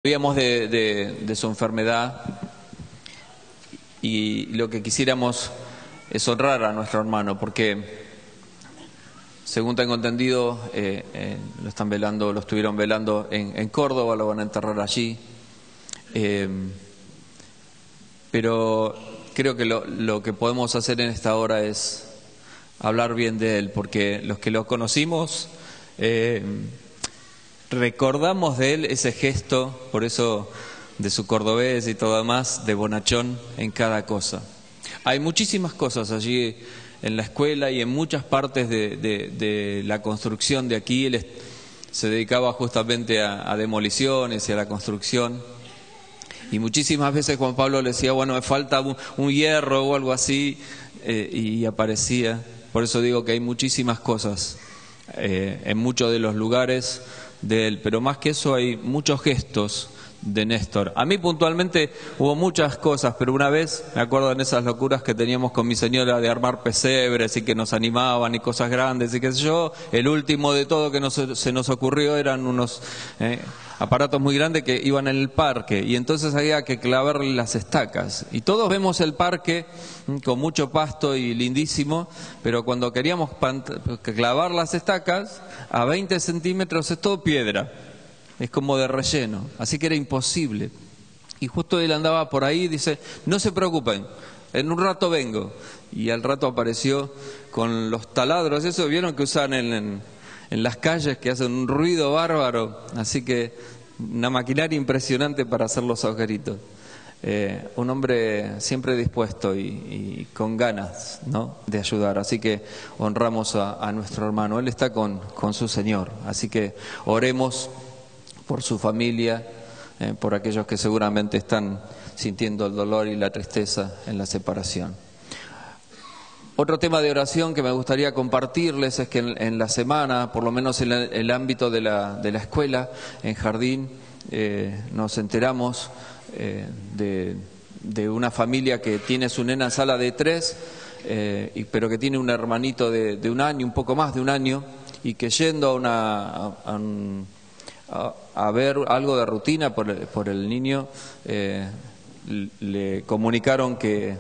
Sabíamos de su enfermedad y lo que quisiéramos es honrar a nuestro hermano, porque según tengo entendido, lo están velando, lo estuvieron velando en Córdoba, lo van a enterrar allí. Pero creo que lo que podemos hacer en esta hora es hablar bien de él, porque los que lo conocimos recordamos de él ese gesto, por eso de su cordobés y todo demás, de bonachón en cada cosa. Hay muchísimas cosas allí en la escuela y en muchas partes de la construcción de aquí. Él se dedicaba justamente a demoliciones y a la construcción. Y muchísimas veces Juan Pablo le decía, bueno, me falta un hierro o algo así, y aparecía. Por eso digo que hay muchísimas cosas en muchos de los lugares de él, pero más que eso hay muchos gestos de Néstor. A mí puntualmente hubo muchas cosas, pero una vez me acuerdo en esas locuras que teníamos con mi señora de armar pesebres y que nos animaban y cosas grandes y qué sé yo. El último de todo que se nos ocurrió eran unos aparatos muy grandes que iban en el parque, y entonces había que clavarle las estacas. Y todos vemos el parque con mucho pasto y lindísimo, pero cuando queríamos clavar las estacas, a 20 centímetros es todo piedra. Es como de relleno, así que era imposible. Y justo él andaba por ahí y dice, no se preocupen, en un rato vengo. Y al rato apareció con los taladros, eso vieron que usan en las calles, que hacen un ruido bárbaro. Así que una maquinaria impresionante para hacer los agujeritos. Un hombre siempre dispuesto y con ganas, ¿no?, de ayudar. Así que honramos a nuestro hermano, él está con su Señor. Así que oremos por su familia, por aquellos que seguramente están sintiendo el dolor y la tristeza en la separación. Otro tema de oración que me gustaría compartirles es que en la semana, por lo menos en el ámbito de la escuela, en Jardín, nos enteramos de una familia que tiene su nena en sala de 3, pero que tiene un hermanito de un año, un poco más de un año, y que yendo a ver algo de rutina por el niño, le comunicaron que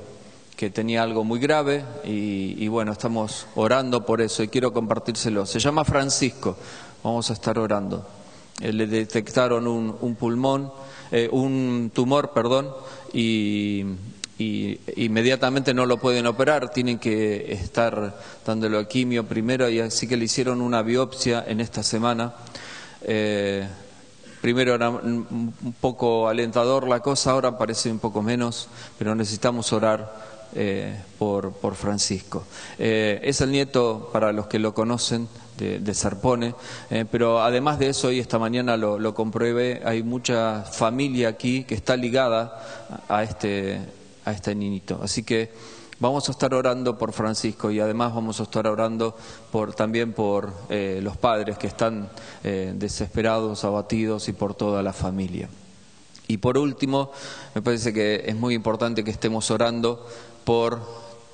tenía algo muy grave y bueno, estamos orando por eso y quiero compartírselo. Se llama Francisco, vamos a estar orando. Le detectaron un tumor, y inmediatamente no lo pueden operar, tienen que estar dándole quimio primero, y así que le hicieron una biopsia en esta semana. Primero era un poco alentador la cosa, ahora parece un poco menos, pero necesitamos orar por Francisco. Es el nieto, para los que lo conocen, de Serpone, pero además de eso, y esta mañana lo compruebe, hay mucha familia aquí que está ligada a este niñito. Así que vamos a estar orando por Francisco y además vamos a estar orando también por los padres que están desesperados, abatidos, y por toda la familia. Y por último, me parece que es muy importante que estemos orando por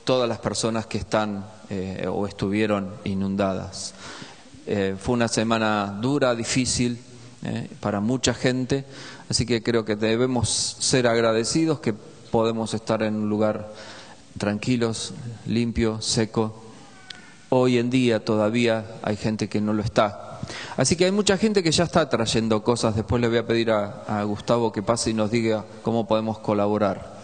todas las personas que están o estuvieron inundadas. Fue una semana dura, difícil para mucha gente, así que creo que debemos ser agradecidos que podemos estar en un lugar tranquilos, limpio, seco. Hoy en día todavía hay gente que no lo está. Así que hay mucha gente que ya está trayendo cosas. Después le voy a pedir a Gustavo que pase y nos diga cómo podemos colaborar.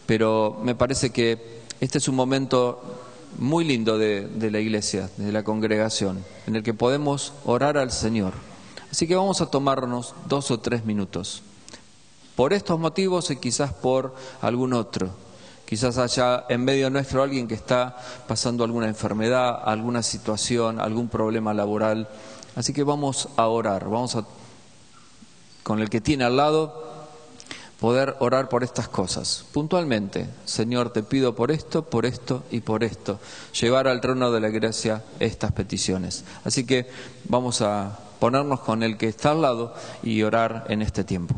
Pero me parece que este es un momento muy lindo de la iglesia, de la congregación, en el que podemos orar al Señor. Así que vamos a tomarnos 2 o 3 minutos. Por estos motivos y quizás por algún otro. Quizás haya en medio nuestro alguien que está pasando alguna enfermedad, alguna situación, algún problema laboral. Así que vamos a orar, con el que tiene al lado, poder orar por estas cosas. Puntualmente, Señor, te pido por esto y por esto. Llevar al trono de la iglesia estas peticiones. Así que vamos a ponernos con el que está al lado y orar en este tiempo.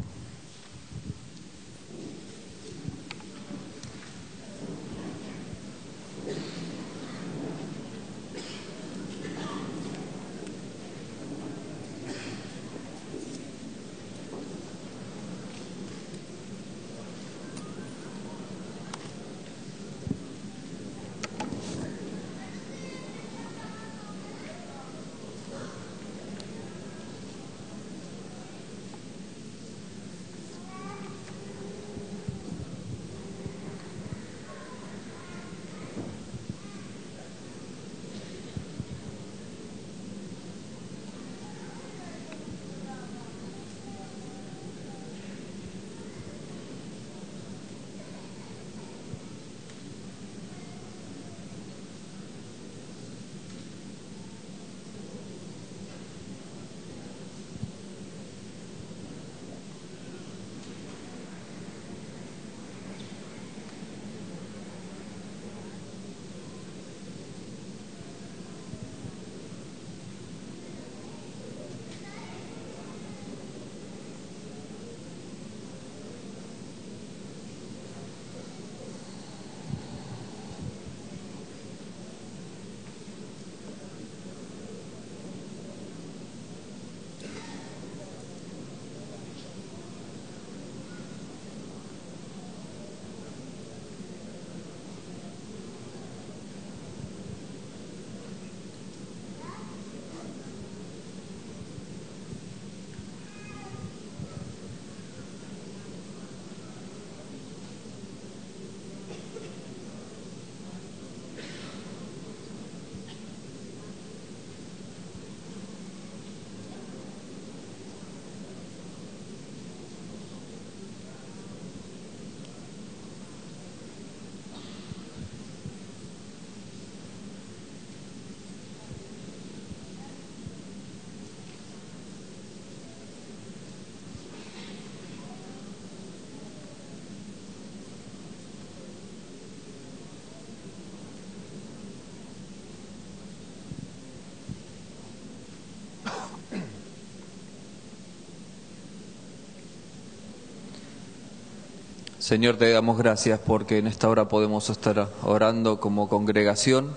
Señor, te damos gracias porque en esta hora podemos estar orando como congregación.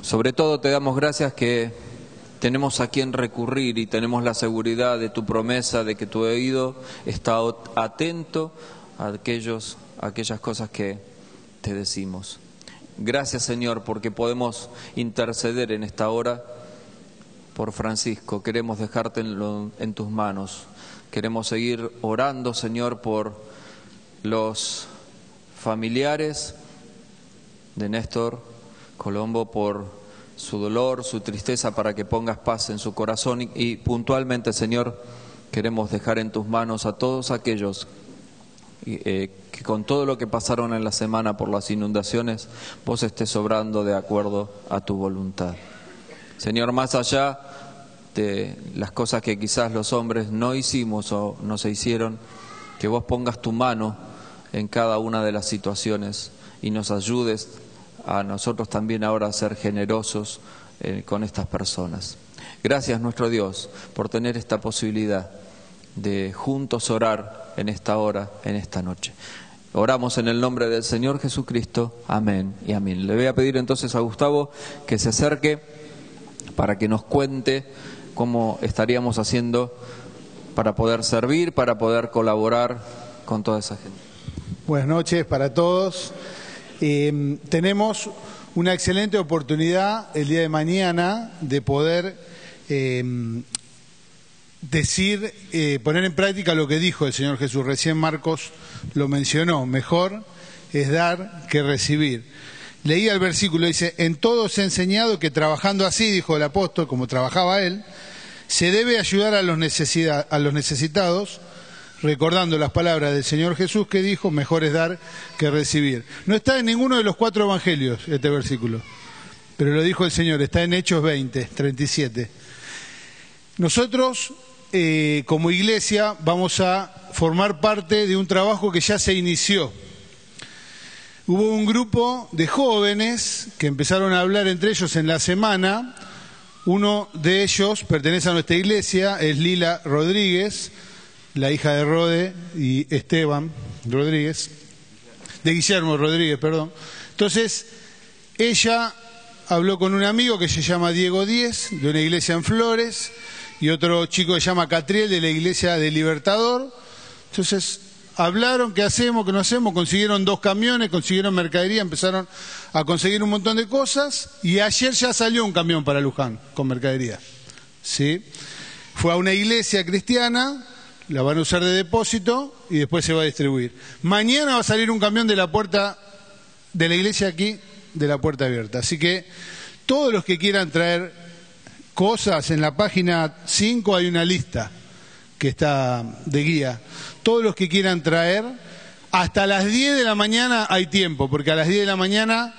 Sobre todo te damos gracias que tenemos a quien recurrir y tenemos la seguridad de tu promesa, de que tu oído está atento a aquellas cosas que te decimos. Gracias, Señor, porque podemos interceder en esta hora por Francisco. Queremos dejarte en tus manos. Queremos seguir orando, Señor, por los familiares de Néstor Colombo, por su dolor, su tristeza, para que pongas paz en su corazón y puntualmente, Señor, queremos dejar en tus manos a todos aquellos que con todo lo que pasaron en la semana por las inundaciones, vos estés obrando de acuerdo a tu voluntad. Señor, más allá de las cosas que quizás los hombres no hicimos o no se hicieron, que vos pongas tu mano en cada una de las situaciones y nos ayudes a nosotros también ahora a ser generosos con estas personas. Gracias, nuestro Dios, por tener esta posibilidad de juntos orar en esta hora, en esta noche. Oramos en el nombre del Señor Jesucristo. Amén y amén. Le voy a pedir entonces a Gustavo que se acerque para que nos cuente cómo estaríamos haciendo para poder servir, para poder colaborar con toda esa gente. Buenas noches para todos. Tenemos una excelente oportunidad el día de mañana de poder poner en práctica lo que dijo el Señor Jesús. Recién Marcos lo mencionó: mejor es dar que recibir. Leía el versículo, dice: en todo os he enseñado que trabajando así, dijo el apóstol, como trabajaba él, se debe ayudar a los necesitados, recordando las palabras del Señor Jesús que dijo: mejor es dar que recibir. No está en ninguno de los 4 evangelios este versículo, pero lo dijo el Señor, está en Hechos 20, 37. Nosotros, como iglesia, vamos a formar parte de un trabajo que ya se inició. Hubo un grupo de jóvenes que empezaron a hablar entre ellos en la semana. Uno de ellos pertenece a nuestra iglesia, es Lila Rodríguez, la hija de Rode y Esteban Rodríguez, de Guillermo Rodríguez, perdón. Entonces, ella habló con un amigo que se llama Diego Díez, de una iglesia en Flores, y otro chico que se llama Catriel, de la iglesia de Libertador. Entonces, hablaron, ¿qué hacemos, qué no hacemos? Consiguieron 2 camiones, consiguieron mercadería, empezaron a conseguir un montón de cosas, y ayer ya salió un camión para Luján con mercadería. ¿Sí? Fue a una iglesia cristiana, la van a usar de depósito y después se va a distribuir. Mañana va a salir un camión de la puerta de la iglesia aquí, de la puerta abierta. Así que todos los que quieran traer cosas, en la página 5 hay una lista que está de guía. Todos los que quieran traer, hasta las 10 de la mañana hay tiempo, porque a las 10 de la mañana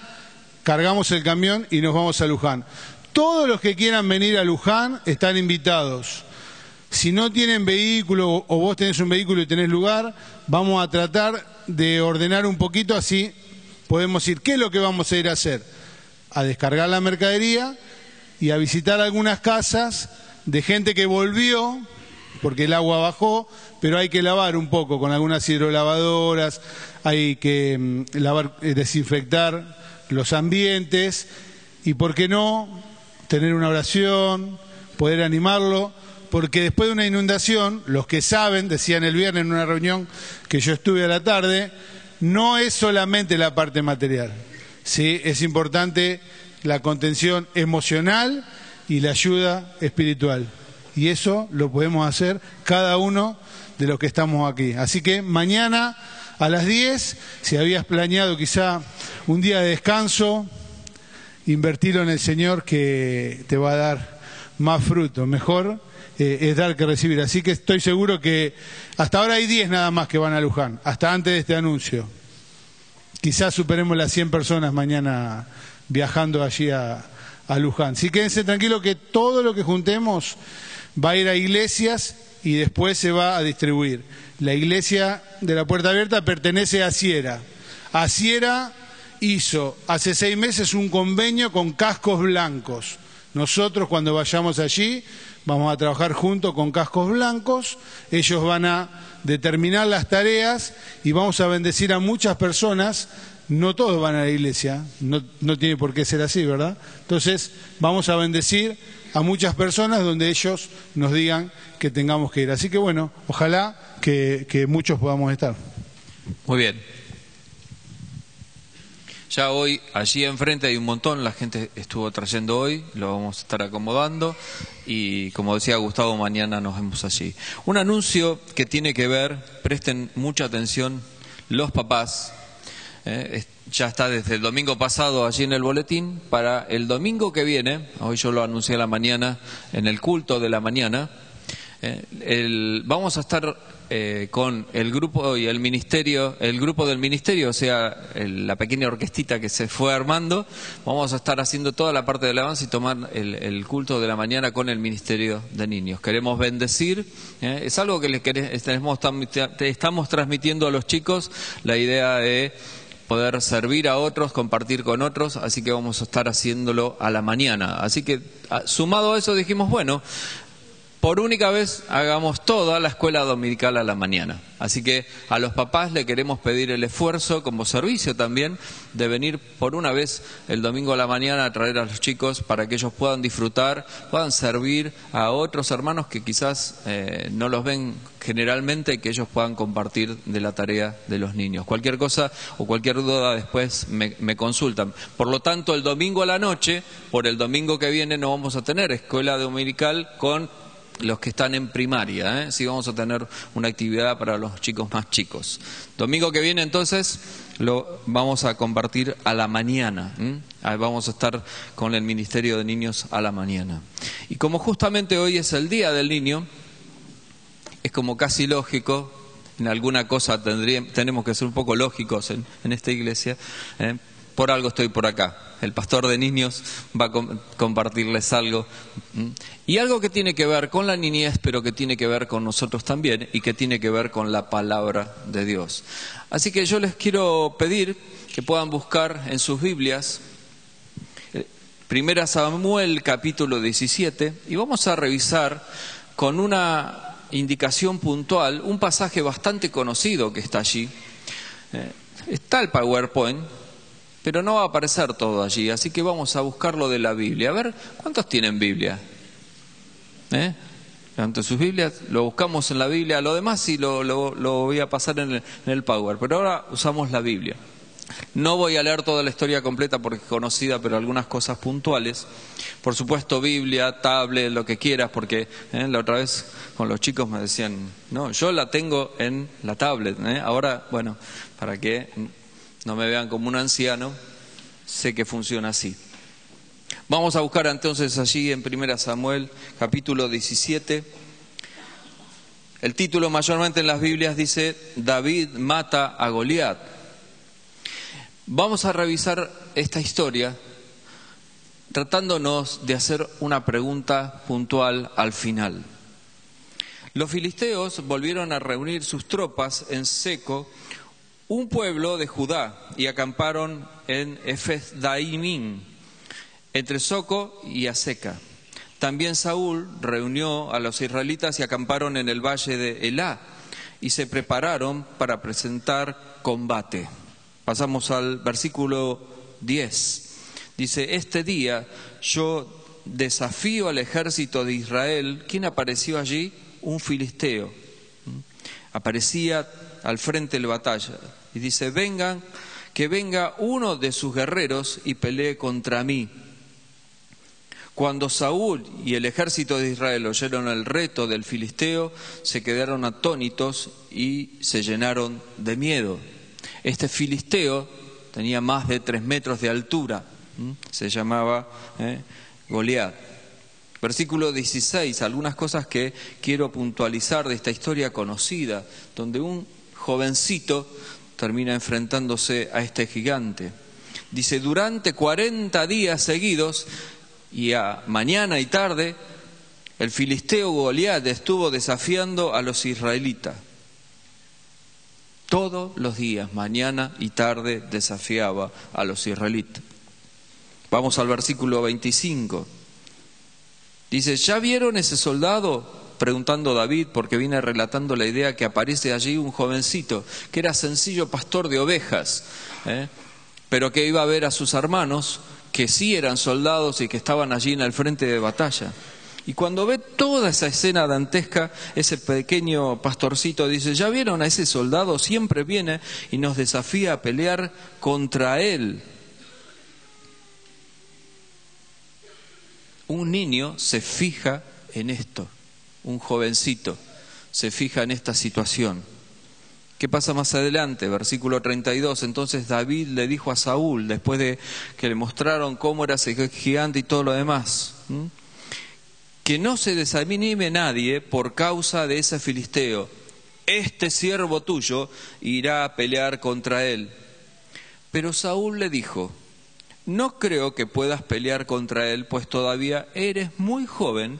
cargamos el camión y nos vamos a Luján. Todos los que quieran venir a Luján están invitados. Si no tienen vehículo o vos tenés un vehículo y tenés lugar, vamos a tratar de ordenar un poquito, así podemos ir. ¿Qué es lo que vamos a ir a hacer? A descargar la mercadería y a visitar algunas casas de gente que volvió, porque el agua bajó, pero hay que lavar un poco con algunas hidrolavadoras, hay que desinfectar los ambientes y, ¿por qué no?, tener una oración, poder animarlo. Porque después de una inundación, los que saben, decían el viernes en una reunión que yo estuve a la tarde, no es solamente la parte material, ¿sí? Es importante la contención emocional y la ayuda espiritual. Y eso lo podemos hacer cada uno de los que estamos aquí. Así que mañana a las 10, si habías planeado quizá un día de descanso, invertirlo en el Señor, que te va a dar más fruto. Mejor es dar que recibir. Así que estoy seguro que hasta ahora hay 10 nada más que van a Luján, hasta antes de este anuncio. Quizás superemos las 100 personas mañana viajando allí a Luján. Sí, quédense tranquilos que todo lo que juntemos va a ir a iglesias y después se va a distribuir. La iglesia de la Puerta Abierta pertenece a Sierra. Sierra hizo hace 6 meses un convenio con Cascos Blancos. Nosotros, cuando vayamos allí, vamos a trabajar junto con cascos blancos, ellos van a determinar las tareas y vamos a bendecir a muchas personas. No todos van a la iglesia, no tiene por qué ser así, ¿verdad? Entonces vamos a bendecir a muchas personas donde ellos nos digan que tengamos que ir. Así que bueno, ojalá que muchos podamos estar. Muy bien. Ya hoy, allí enfrente hay un montón, la gente estuvo trayendo hoy, lo vamos a estar acomodando y como decía Gustavo, mañana nos vemos allí. Un anuncio que tiene que ver, presten mucha atención los papás, ya está desde el domingo pasado allí en el boletín, para el domingo que viene, hoy yo lo anuncié a la mañana, en el culto de la mañana, vamos a estar con el grupo y el ministerio, el grupo del ministerio, o sea, la pequeña orquestita que se fue armando, vamos a estar haciendo toda la parte del avance y tomar el culto de la mañana con el ministerio de niños. Queremos bendecir, es algo que estamos transmitiendo a los chicos, la idea de poder servir a otros, compartir con otros, así que vamos a estar haciéndolo a la mañana. Así que, sumado a eso, dijimos, bueno, por única vez hagamos toda la escuela dominical a la mañana. Así que a los papás le queremos pedir el esfuerzo, como servicio también, de venir por una vez el domingo a la mañana a traer a los chicos para que ellos puedan disfrutar, puedan servir a otros hermanos que quizás no los ven generalmente, que ellos puedan compartir de la tarea de los niños. Cualquier cosa o cualquier duda después me consultan. Por lo tanto, el domingo a la noche, por el domingo que viene, no vamos a tener escuela dominical con los que están en primaria, sí vamos a tener una actividad para los chicos más chicos. Domingo que viene entonces lo vamos a compartir a la mañana, vamos a estar con el Ministerio de Niños a la mañana. Y como justamente hoy es el Día del Niño, es como casi lógico, en alguna cosa tenemos que ser un poco lógicos en esta iglesia, por algo estoy por acá. El pastor de niños va a compartirles algo. Y algo que tiene que ver con la niñez, pero que tiene que ver con nosotros también y que tiene que ver con la palabra de Dios. Así que yo les quiero pedir que puedan buscar en sus Biblias 1 Samuel capítulo 17 y vamos a revisar con una indicación puntual un pasaje bastante conocido que está allí. Está el PowerPoint, pero no va a aparecer todo allí, así que vamos a buscarlo de la Biblia. A ver, ¿cuántos tienen Biblia? Ante sus Biblias, lo buscamos en la Biblia, lo demás sí lo voy a pasar en el Power, pero ahora usamos la Biblia. No voy a leer toda la historia completa porque es conocida, pero algunas cosas puntuales. Por supuesto, Biblia, tablet, lo que quieras, porque la otra vez con los chicos me decían, no, yo la tengo en la tablet. Ahora, bueno, para que no me vean como un anciano, sé que funciona así. Vamos a buscar entonces allí en 1 Samuel, capítulo 17. El título mayormente en las Biblias dice, David mata a Goliat. Vamos a revisar esta historia tratándonos de hacer una pregunta puntual al final. Los filisteos volvieron a reunir sus tropas en Seco, un pueblo de Judá, y acamparon en Efes-daimim, entre Soco y Aseca. También Saúl reunió a los israelitas y acamparon en el valle de Elá y se prepararon para presentar combate. Pasamos al versículo 10. Dice, este día yo desafío al ejército de Israel. ¿Quién apareció allí? Un filisteo. Aparecía al frente de la batalla. Y dice, que venga uno de sus guerreros y pelee contra mí. Cuando Saúl y el ejército de Israel oyeron el reto del filisteo, se quedaron atónitos y se llenaron de miedo. Este filisteo tenía más de 3 metros de altura, se llamaba Goliat. Versículo 16, algunas cosas que quiero puntualizar de esta historia conocida, donde un jovencito termina enfrentándose a este gigante. Dice, durante 40 días seguidos, y a mañana y tarde, el filisteo Goliat estuvo desafiando a los israelitas. Todos los días, mañana y tarde, desafiaba a los israelitas. Vamos al versículo 25. Dice, ¿ya vieron ese soldado? Preguntando David, porque viene relatando la idea que aparece allí un jovencito, que era sencillo pastor de ovejas, pero que iba a ver a sus hermanos, que sí eran soldados y que estaban allí en el frente de batalla. Y cuando ve toda esa escena dantesca, ese pequeño pastorcito dice, ¿ya vieron a ese soldado? Siempre viene y nos desafía a pelear contra él. Un niño se fija en esto, un jovencito se fija en esta situación. ¿Qué pasa más adelante? Versículo 32, entonces David le dijo a Saúl, después de que le mostraron cómo era ese gigante y todo lo demás, que no se desanime nadie por causa de ese filisteo. Este siervo tuyo irá a pelear contra él. Pero Saúl le dijo, no creo que puedas pelear contra él, pues todavía eres muy joven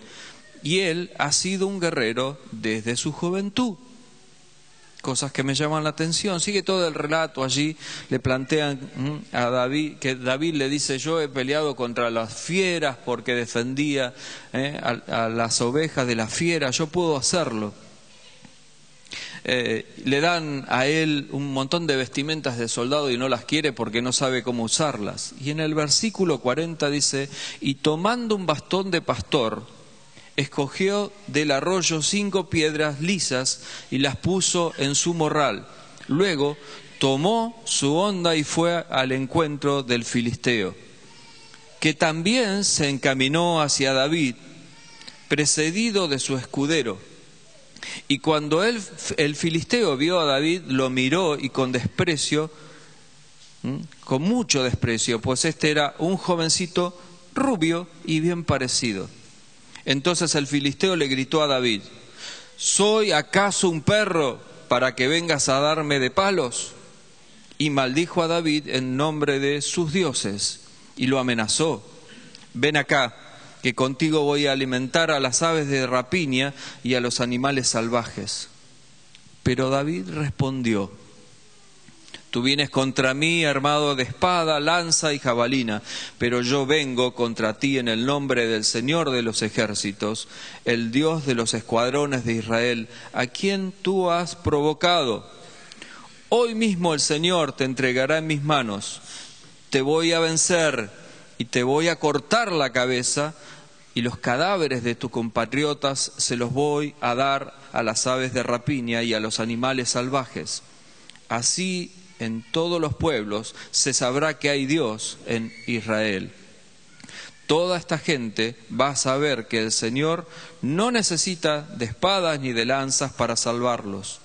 y él ha sido un guerrero desde su juventud. Cosas que me llaman la atención. Sigue todo el relato allí, le plantean a David, que David le dice, yo he peleado contra las fieras porque defendía a las ovejas de las fieras, yo puedo hacerlo. Le dan a él un montón de vestimentas de soldado y no las quiere porque no sabe cómo usarlas. Y en el versículo 40 dice, y tomando un bastón de pastor, escogió del arroyo 5 piedras lisas y las puso en su morral. Luego tomó su honda y fue al encuentro del filisteo, que también se encaminó hacia David, precedido de su escudero. Y cuando el filisteo vio a David, lo miró y con desprecio, con mucho desprecio, pues este era un jovencito rubio y bien parecido. Entonces el filisteo le gritó a David, ¿soy acaso un perro para que vengas a darme de palos? Y maldijo a David en nombre de sus dioses y lo amenazó. Ven acá, que contigo voy a alimentar a las aves de rapiña y a los animales salvajes. Pero David respondió, tú vienes contra mí armado de espada, lanza y jabalina, pero yo vengo contra ti en el nombre del Señor de los ejércitos, el Dios de los escuadrones de Israel, a quien tú has provocado. Hoy mismo el Señor te entregará en mis manos, te voy a vencer y te voy a cortar la cabeza, y los cadáveres de tus compatriotas se los voy a dar a las aves de rapiña y a los animales salvajes. Así en todos los pueblos se sabrá que hay Dios en Israel. Toda esta gente va a saber que el Señor no necesita de espadas ni de lanzas para salvarlos.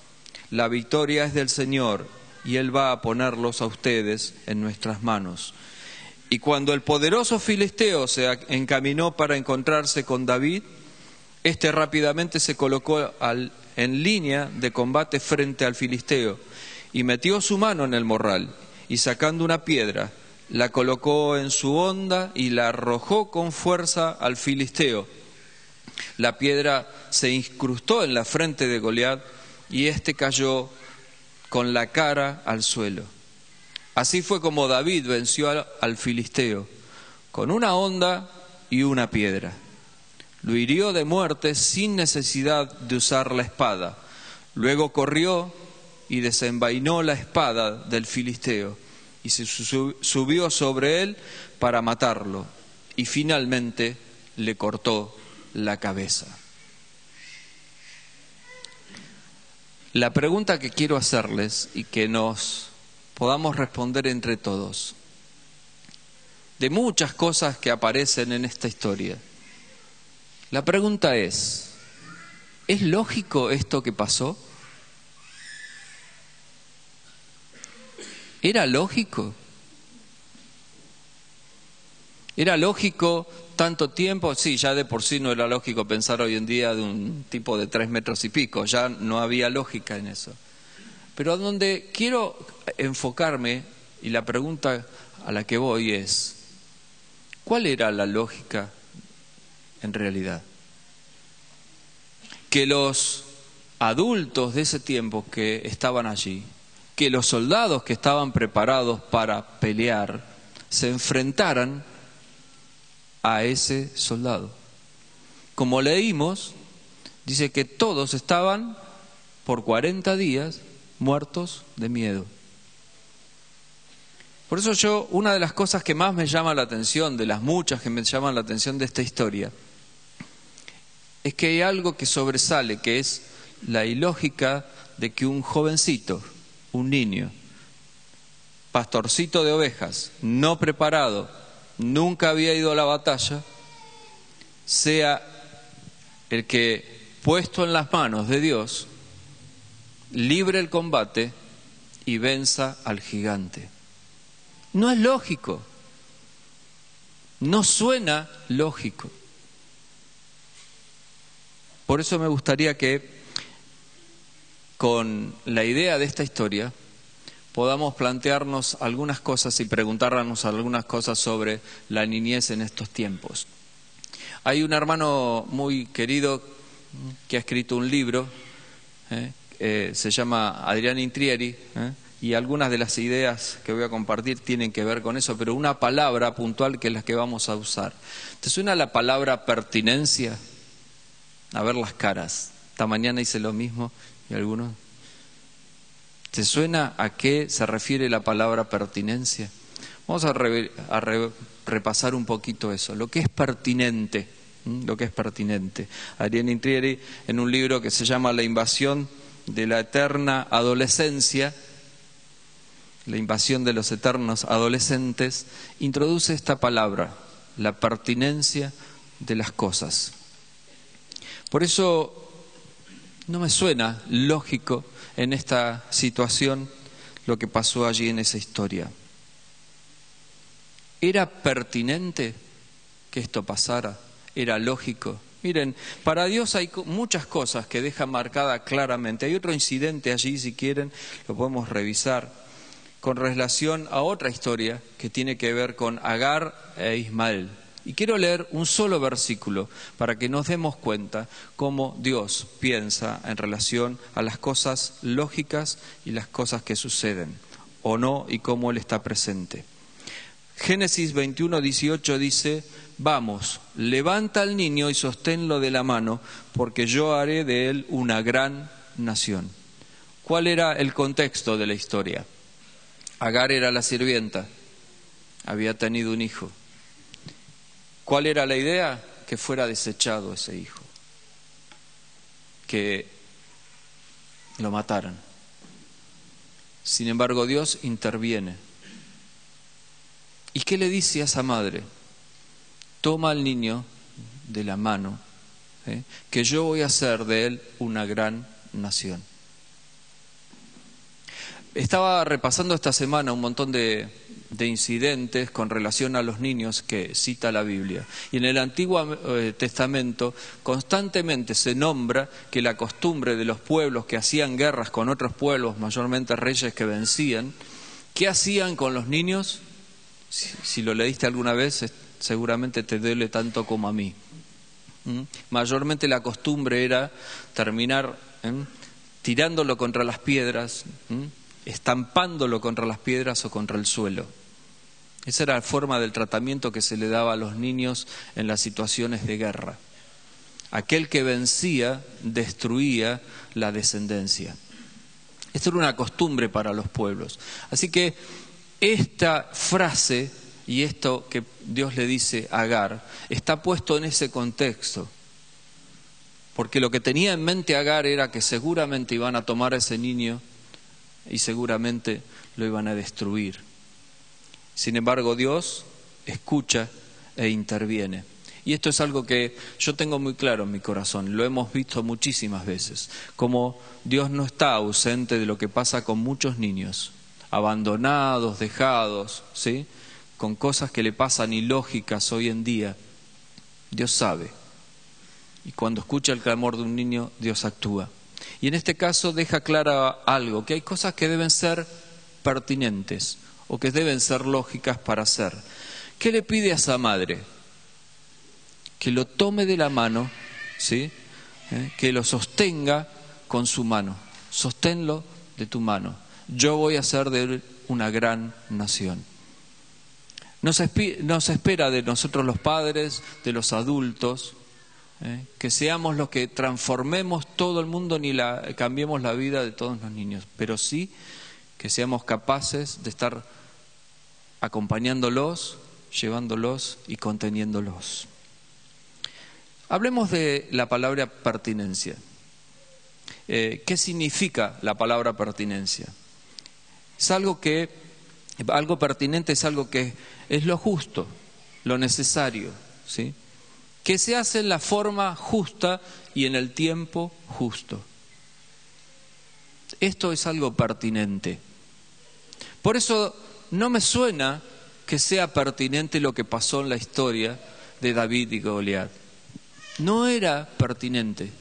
La victoria es del Señor y Él va a ponerlos a ustedes en nuestras manos. Y cuando el poderoso filisteo se encaminó para encontrarse con David, este rápidamente se colocó en línea de combate frente al filisteo y metió su mano en el morral y sacando una piedra la colocó en su honda y la arrojó con fuerza al filisteo. La piedra se incrustó en la frente de Goliat y éste cayó con la cara al suelo. Así fue como David venció al filisteo, con una honda y una piedra. Lo hirió de muerte sin necesidad de usar la espada. Luego corrió y desenvainó la espada del filisteo y se subió sobre él para matarlo y finalmente le cortó la cabeza. La pregunta que quiero hacerles y que nos podamos responder entre todos, de muchas cosas que aparecen en esta historia, la pregunta ¿es lógico esto que pasó? ¿Era lógico? ¿Era lógico tanto tiempo? Sí, ya de por sí no era lógico pensar hoy en día de un tipo de 3 metros y pico, ya no había lógica en eso. Pero a donde quiero enfocarme, y la pregunta a la que voy es, ¿cuál era la lógica en realidad? Que los adultos de ese tiempo que estaban allí, que los soldados que estaban preparados para pelear, se enfrentaran a ese soldado. como leímos, dice que todos estaban por 40 días muertos de miedo. Por eso una de las cosas que más me llama la atención, de las muchas que me llaman la atención de esta historia, es que hay algo que sobresale, que es la ilógica de que un jovencito, un niño, pastorcito de ovejas, no preparado, nunca había ido a la batalla, sea el que, puesto en las manos de Dios, libre el combate y venza al gigante. No es lógico, no suena lógico. Por eso me gustaría que, con la idea de esta historia, podamos plantearnos algunas cosas y preguntarnos algunas cosas sobre la niñez en estos tiempos. Hay un hermano muy querido que ha escrito un libro, se llama Adrián Intrieri, y algunas de las ideas que voy a compartir tienen que ver con eso, pero una palabra puntual que es la que vamos a usar. ¿Te suena la palabra pertinencia? A ver las caras. Esta mañana hice lo mismo y algunos. ¿Te suena a qué se refiere la palabra pertinencia? Vamos a repasar un poquito eso, lo que es pertinente. Lo que es pertinente. Adrián Intrieri, en un libro que se llama La invasión de la eterna adolescencia, la invasión de los eternos adolescentes, introduce esta palabra, la pertinencia de las cosas. Por eso no me suena lógico en esta situación lo que pasó allí en esa historia. ¿Era pertinente que esto pasara? ¿Era lógico? Miren, para Dios hay muchas cosas que deja marcada claramente. Hay otro incidente allí, si quieren, lo podemos revisar, con relación a otra historia que tiene que ver con Agar e Ismael. Y quiero leer un solo versículo para que nos demos cuenta cómo Dios piensa en relación a las cosas lógicas y las cosas que suceden, o no, y cómo Él está presente. Génesis 21:18 dice: vamos, levanta al niño y sosténlo de la mano, porque yo haré de él una gran nación. ¿Cuál era el contexto de la historia? Agar era la sirvienta, había tenido un hijo. ¿Cuál era la idea? Que fuera desechado ese hijo, que lo mataran. Sin embargo, Dios interviene. ¿Y qué le dice a esa madre? Toma al niño de la mano, que yo voy a hacer de él una gran nación. Estaba repasando esta semana un montón de incidentes con relación a los niños que cita la Biblia. Y en el Antiguo Testamento constantemente se nombra que la costumbre de los pueblos que hacían guerras con otros pueblos, mayormente reyes que vencían, ¿qué hacían con los niños? Si lo leíste alguna vez, seguramente te duele tanto como a mí. Mayormente la costumbre era terminar tirándolo contra las piedras, estampándolo contra las piedras o contra el suelo. Esa era la forma del tratamiento que se le daba a los niños en las situaciones de guerra. Aquel que vencía destruía la descendencia. Esto era una costumbre para los pueblos. Así que esta frase y esto que Dios le dice a Agar está puesto en ese contexto. Porque lo que tenía en mente Agar era que seguramente iban a tomar a ese niño y seguramente lo iban a destruir. Sin embargo, Dios escucha e interviene. Y esto es algo que yo tengo muy claro en mi corazón, lo hemos visto muchísimas veces, como Dios no está ausente de lo que pasa con muchos niños, abandonados, dejados, ¿sí?, con cosas que le pasan ilógicas hoy en día. Dios sabe. Y cuando escucha el clamor de un niño, Dios actúa. Y en este caso deja claro algo, que hay cosas que deben ser pertinentes o que deben ser lógicas para hacer. ¿Qué le pide a esa madre? Que lo tome de la mano, ¿sí?, que lo sostenga con su mano. Sosténlo de tu mano. Yo voy a hacer de él una gran nación. Nos espera de nosotros los padres, de los adultos, que seamos los que transformemos todo el mundo ni cambiemos la vida de todos los niños, pero sí que seamos capaces de estar acompañándolos, llevándolos y conteniéndolos. Hablemos de la palabra pertinencia. ¿Qué significa la palabra pertinencia? Es algo pertinente es algo que es lo justo, lo necesario, ¿sí? Que se hace en la forma justa y en el tiempo justo. Esto es algo pertinente. Por eso no me suena que sea pertinente lo que pasó en la historia de David y Goliat. No era pertinente.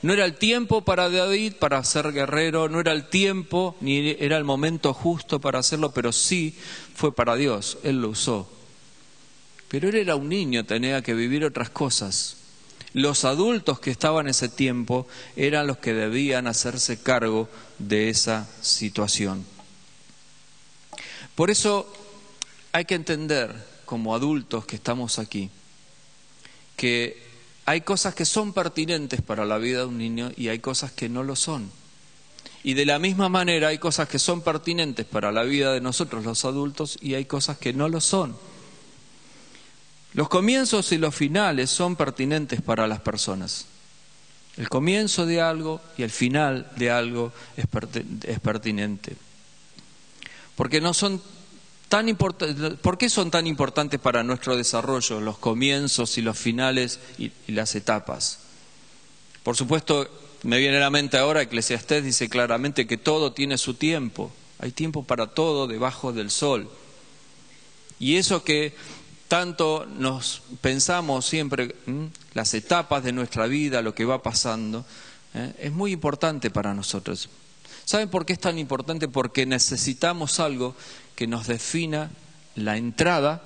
No era el tiempo para David para ser guerrero, no era el tiempo ni era el momento justo para hacerlo, pero sí fue para Dios, Él lo usó. Pero él era un niño, tenía que vivir otras cosas. Los adultos que estaban en ese tiempo eran los que debían hacerse cargo de esa situación. Por eso hay que entender, como adultos que estamos aquí, que hay cosas que son pertinentes para la vida de un niño y hay cosas que no lo son. Y de la misma manera hay cosas que son pertinentes para la vida de nosotros los adultos y hay cosas que no lo son. Los comienzos y los finales son pertinentes para las personas. El comienzo de algo y el final de algo es pertinente. Porque no son tan importantes. ¿Por qué son tan importantes para nuestro desarrollo los comienzos y los finales y las etapas? Por supuesto, me viene a la mente ahora, Eclesiastés dice claramente que todo tiene su tiempo. Hay tiempo para todo debajo del sol. Y eso que tanto nos pensamos siempre, las etapas de nuestra vida, lo que va pasando, es muy importante para nosotros. ¿Saben por qué es tan importante? Porque necesitamos algo que nos defina la entrada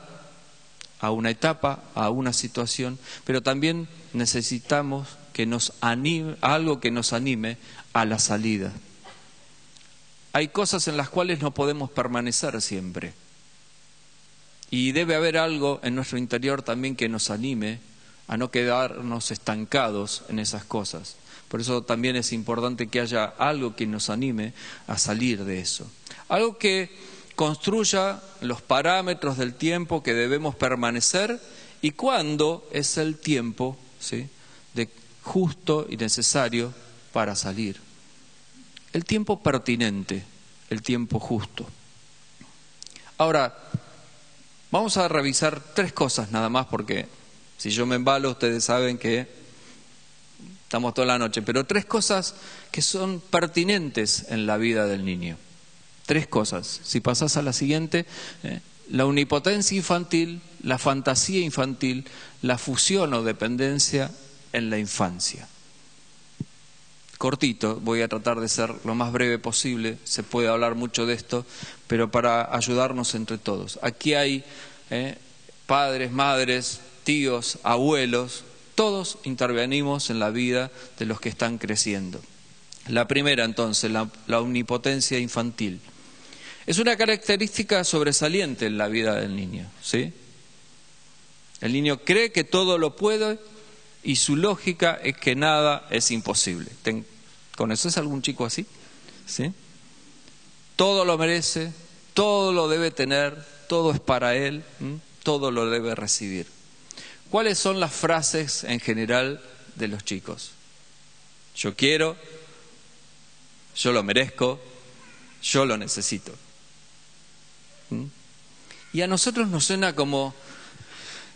a una etapa, a una situación, pero también necesitamos que nos anime, algo que nos anime a la salida. Hay cosas en las cuales no podemos permanecer siempre. Y debe haber algo en nuestro interior también que nos anime a no quedarnos estancados en esas cosas. Por eso también es importante que haya algo que nos anime a salir de eso. Algo que construya los parámetros del tiempo que debemos permanecer y cuándo es el tiempo, ¿sí?, de justo y necesario para salir. El tiempo pertinente, el tiempo justo. Ahora, vamos a revisar 3 cosas nada más, porque si yo me embalo, ustedes saben que estamos toda la noche, pero 3 cosas que son pertinentes en la vida del niño. 3 cosas. Si pasás a la siguiente, la omnipotencia infantil, la fantasía infantil, la fusión o dependencia en la infancia. Cortito, voy a tratar de ser lo más breve posible, se puede hablar mucho de esto, pero para ayudarnos entre todos. Aquí hay padres, madres, tíos, abuelos, todos intervenimos en la vida de los que están creciendo. La primera, entonces, la omnipotencia infantil. Es una característica sobresaliente en la vida del niño, ¿sí? El niño cree que todo lo puede y su lógica es que nada es imposible. ¿Conoces algún chico así? ¿Sí? Todo lo merece, todo lo debe tener, todo es para él, todo lo debe recibir. ¿Cuáles son las frases en general de los chicos? Yo quiero, yo lo merezco, yo lo necesito. Y a nosotros nos suena como,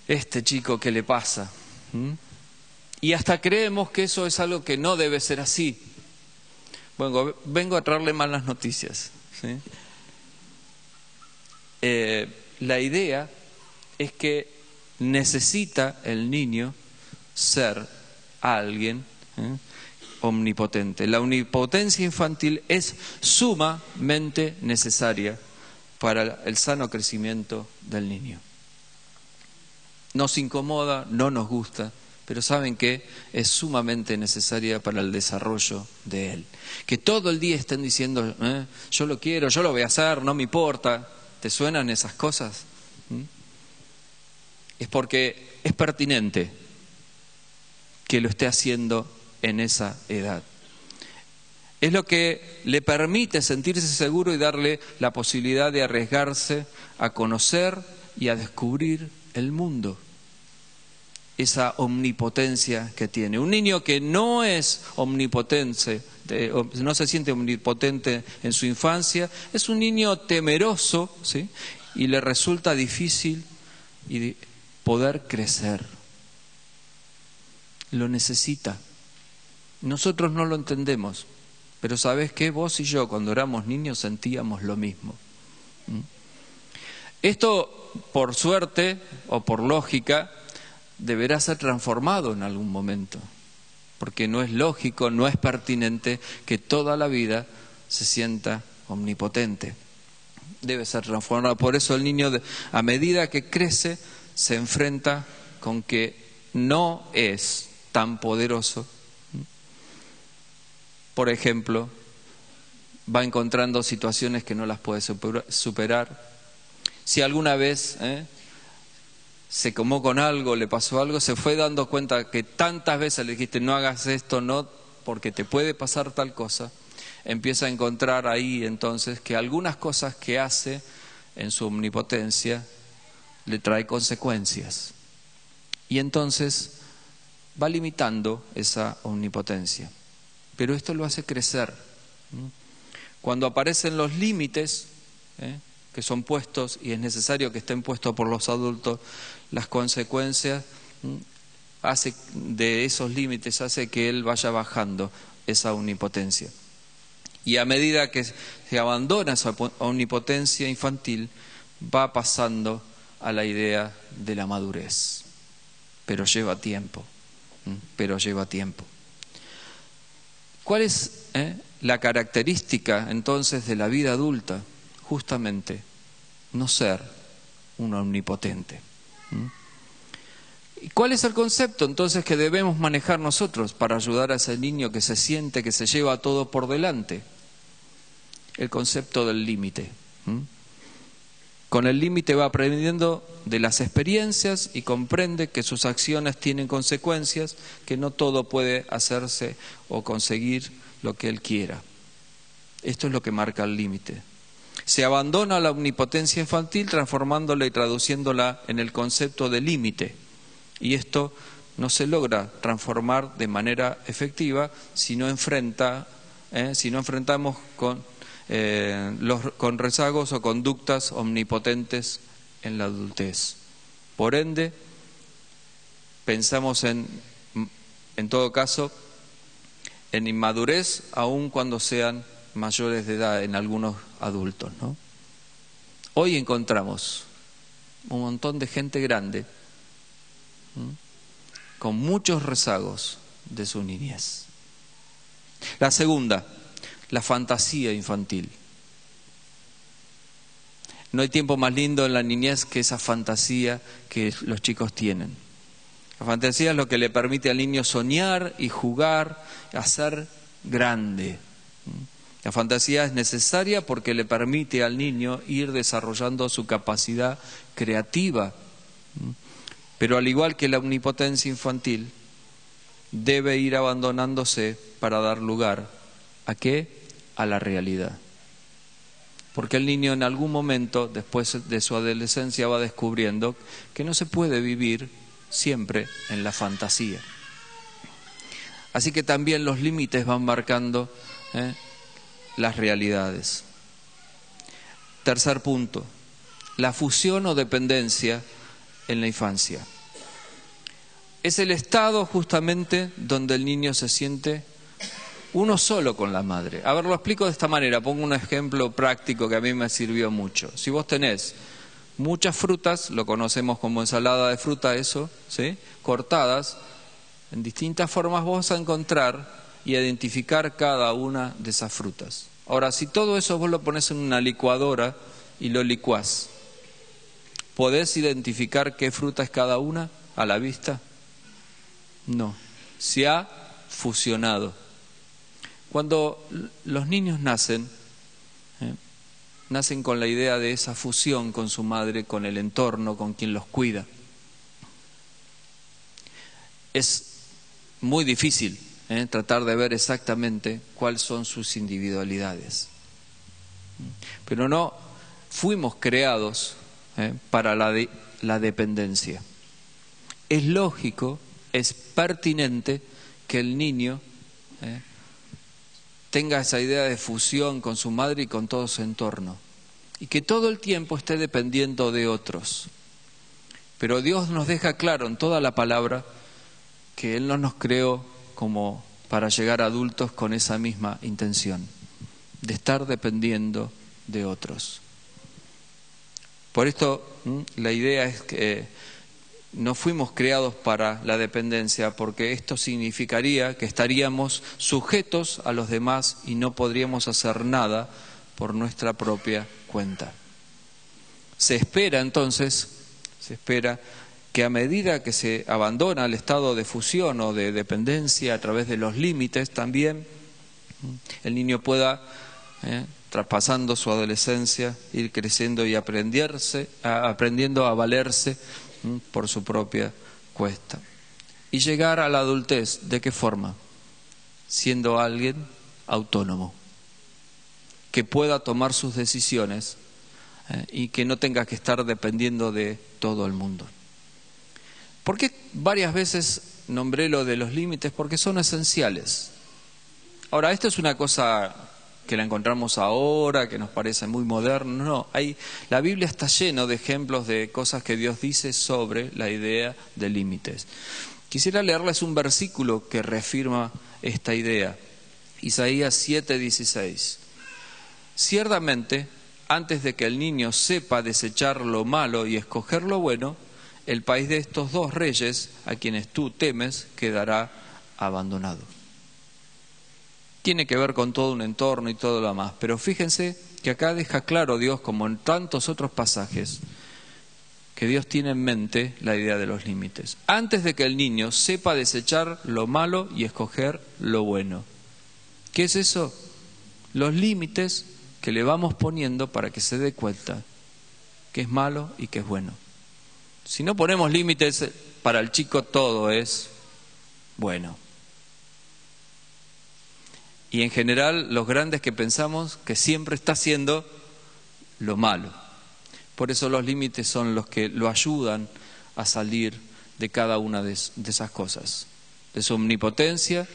este chico, ¿qué le pasa? Y hasta creemos que eso es algo que no debe ser así. Bueno, vengo a traerle malas noticias, ¿sí? La idea es que necesita el niño ser alguien omnipotente. La omnipotencia infantil es sumamente necesaria para el sano crecimiento del niño. Nos incomoda, no nos gusta, pero ¿saben qué? Es sumamente necesaria para el desarrollo de él. Que todo el día estén diciendo, yo lo quiero, yo lo voy a hacer, no me importa. ¿Te suenan esas cosas? Es porque es pertinente. que lo esté haciendo en esa edad. Es lo que le permite sentirse seguro y darle la posibilidad de arriesgarse a conocer y a descubrir el mundo. Esa omnipotencia que tiene. Un niño que no es omnipotente, no se siente omnipotente en su infancia, es un niño temeroso, ¿sí? Y le resulta difícil poder crecer. Lo necesita. Nosotros no lo entendemos, pero ¿sabés qué? Vos y yo cuando éramos niños sentíamos lo mismo. Esto, por suerte o por lógica, deberá ser transformado en algún momento, porque no es lógico, no es pertinente que toda la vida se sienta omnipotente. Debe ser transformado. Por eso el niño, a medida que crece, se enfrenta con que no es tan poderoso. Por ejemplo, va encontrando situaciones que no las puede superar. Si alguna vez se quemó con algo, le pasó algo, se fue dando cuenta que tantas veces le dijiste no hagas esto, no, porque te puede pasar tal cosa, empieza a encontrar ahí entonces que algunas cosas que hace en su omnipotencia le trae consecuencias. Y entonces va limitando esa omnipotencia. Pero esto lo hace crecer. Cuando aparecen los límites que son puestos, y es necesario que estén puestos por los adultos, las consecuencias de esos límites hace que él vaya bajando esa omnipotencia. Y a medida que se abandona esa omnipotencia infantil, va pasando a la idea de la madurez. Pero lleva tiempo. ¿Cuál es la característica entonces de la vida adulta? Justamente no ser un omnipotente. ¿Y cuál es el concepto entonces que debemos manejar nosotros para ayudar a ese niño que se siente que se lleva todo por delante? El concepto del límite. Con el límite va aprendiendo de las experiencias y comprende que sus acciones tienen consecuencias, que no todo puede hacerse o conseguir lo que él quiera. Esto es lo que marca el límite. Se abandona la omnipotencia infantil transformándola y traduciéndola en el concepto de límite. Y esto no se logra transformar de manera efectiva si no enfrentamos con rezagos o conductas omnipotentes en la adultez. Por ende, pensamos en todo caso, en inmadurez, aun cuando sean mayores de edad en algunos adultos, ¿no? Hoy encontramos un montón de gente grande con muchos rezagos de su niñez. La segunda, la fantasía infantil. No hay tiempo más lindo en la niñez que esa fantasía que los chicos tienen. La fantasía es lo que le permite al niño soñar y jugar, hacer grande. La fantasía es necesaria porque le permite al niño ir desarrollando su capacidad creativa. Pero al igual que la omnipotencia infantil, debe ir abandonándose para dar lugar ¿a qué? A la realidad. Porque el niño en algún momento, después de su adolescencia, va descubriendo que no se puede vivir siempre en la fantasía. Así que también los límites van marcando las realidades. Tercer punto, la fusión o dependencia en la infancia. Es el estado justamente donde el niño se siente uno solo con la madre. A ver, lo explico de esta manera, pongo un ejemplo práctico que a mí me sirvió mucho. Si vos tenés muchas frutas, lo conocemos como ensalada de fruta, eso, ¿sí? Cortadas, en distintas formas vos vas a encontrar y identificar cada una de esas frutas. Ahora, si todo eso vos lo pones en una licuadora y lo licuás, ¿podés identificar qué fruta es cada una a la vista? No, se ha fusionado. Cuando los niños nacen con la idea de esa fusión con su madre, con el entorno, con quien los cuida. Es muy difícil tratar de ver exactamente cuáles son sus individualidades. Pero no fuimos creados para la dependencia. Es lógico, es pertinente que el niño tenga esa idea de fusión con su madre y con todo su entorno, y que todo el tiempo esté dependiendo de otros. Pero Dios nos deja claro en toda la palabra que Él no nos creó como para llegar a adultos con esa misma intención, de estar dependiendo de otros. Por esto la idea es que no fuimos creados para la dependencia, porque esto significaría que estaríamos sujetos a los demás y no podríamos hacer nada por nuestra propia cuenta. Se espera entonces, que a medida que se abandona el estado de fusión o de dependencia a través de los límites, también el niño pueda, traspasando su adolescencia, ir creciendo y aprendiendo a valerse por su propia cuesta. Y llegar a la adultez, ¿de qué forma? Siendo alguien autónomo, que pueda tomar sus decisiones y que no tenga que estar dependiendo de todo el mundo. ¿Por qué varias veces nombré lo de los límites? Porque son esenciales. Ahora, esto es una cosa que la encontramos ahora, que nos parece muy moderno. No, la Biblia está llena de ejemplos de cosas que Dios dice sobre la idea de límites. Quisiera leerles un versículo que reafirma esta idea. Isaías 7:16. Ciertamente, antes de que el niño sepa desechar lo malo y escoger lo bueno, el país de estos dos reyes, a quienes tú temes, quedará abandonado. Tiene que ver con todo un entorno y todo lo demás, pero fíjense que acá deja claro Dios, como en tantos otros pasajes, que Dios tiene en mente la idea de los límites. Antes de que el niño sepa desechar lo malo y escoger lo bueno. ¿Qué es eso? Los límites que le vamos poniendo para que se dé cuenta que es malo y que es bueno. Si no ponemos límites, para el chico todo es bueno. Y en general los grandes que pensamos que siempre está haciendo lo malo. Por eso los límites son los que lo ayudan a salir de cada una de esas cosas. De su omnipotencia,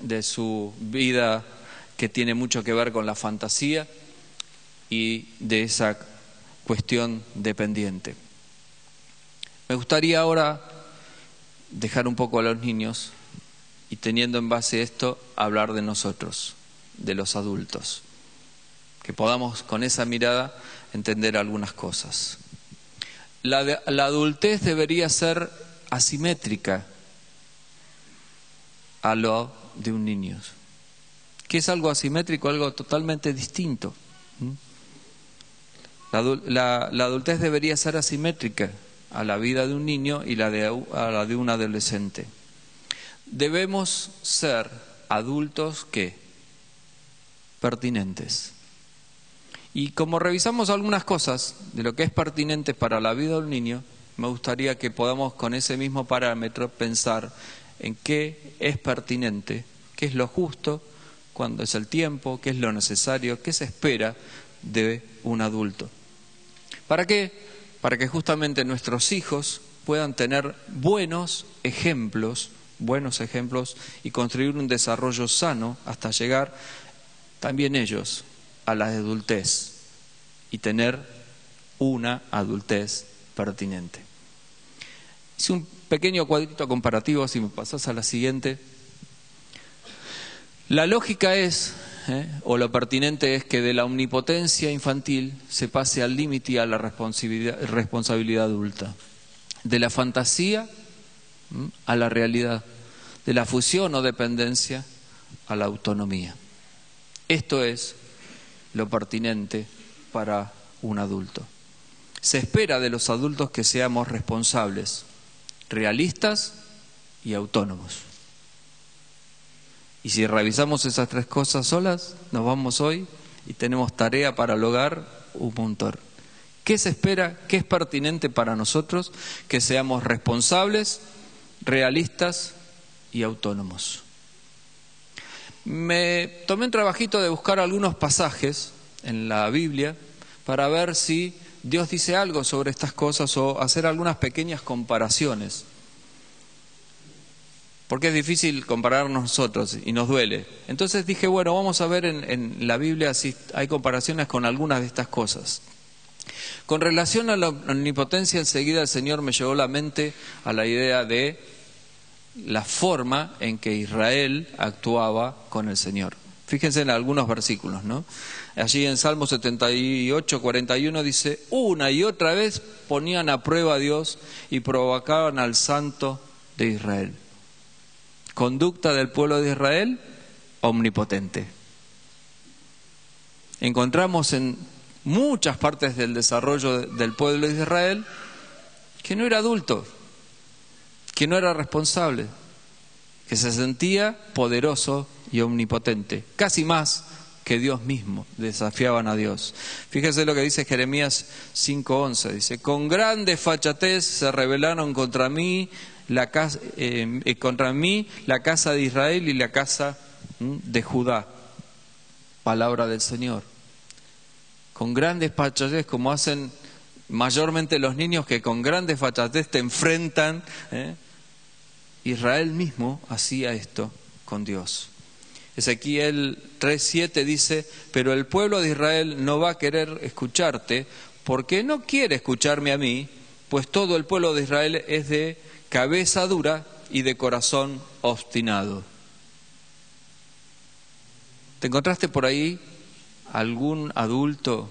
de su vida que tiene mucho que ver con la fantasía y de esa cuestión dependiente. Me gustaría ahora dejar un poco a los niños y, teniendo en base esto, hablar de nosotros, de los adultos, que podamos con esa mirada entender algunas cosas. La adultez debería ser asimétrica a lo de un niño. ¿Qué es algo asimétrico? Algo totalmente distinto. La adultez debería ser asimétrica a la vida de un niño y a la de un adolescente. Debemos ser adultos ¿qué? Pertinentes. Y como revisamos algunas cosas de lo que es pertinente para la vida de un niño, me gustaría que podamos con ese mismo parámetro pensar en qué es pertinente, qué es lo justo, cuándo es el tiempo, qué es lo necesario, qué se espera de un adulto. ¿Para qué? Para que justamente nuestros hijos puedan tener buenos ejemplos y construir un desarrollo sano hasta llegar también ellos a la adultez y tener una adultez pertinente. Hice un pequeño cuadrito comparativo, si me pasás a la siguiente. La lógica es, o lo pertinente es que de la omnipotencia infantil se pase al límite y a la responsabilidad adulta. De la fantasía a la realidad. De la fusión o dependencia a la autonomía. Esto es lo pertinente para un adulto. Se espera de los adultos que seamos responsables, realistas y autónomos. Y si revisamos esas tres cosas solas, nos vamos hoy y tenemos tarea para lograr un montón. ¿Qué se espera? ¿Qué es pertinente para nosotros? Que seamos responsables, realistas y autónomos. Me tomé un trabajito de buscar algunos pasajes en la Biblia para ver si Dios dice algo sobre estas cosas o hacer algunas pequeñas comparaciones. Porque es difícil compararnos nosotros y nos duele. Entonces dije, bueno, vamos a ver en la Biblia si hay comparaciones con algunas de estas cosas. Con relación a la omnipotencia, enseguida el Señor me llevó la mente a la idea de la forma en que Israel actuaba con el Señor. Fíjense en algunos versículos, ¿no? Allí en Salmo 78, 41 dice, una y otra vez ponían a prueba a Dios y provocaban al Santo de Israel. Conducta del pueblo de Israel, omnipotente. Encontramos en muchas partes del desarrollo del pueblo de Israel que no era adulto, que no era responsable, que se sentía poderoso y omnipotente, casi más que Dios mismo, desafiaban a Dios. Fíjese lo que dice Jeremías 5:11, dice, con grande desfachatez se rebelaron contra mí la casa de Israel y la casa de Judá. Palabra del Señor. Con gran desfachatez, como hacen mayormente los niños que con gran desfachatez te enfrentan, Israel mismo hacía esto con Dios. Ezequiel 3:7 dice, pero el pueblo de Israel no va a querer escucharte porque no quiere escucharme a mí, pues todo el pueblo de Israel es de cabeza dura y de corazón obstinado. ¿Te encontraste por ahí algún adulto?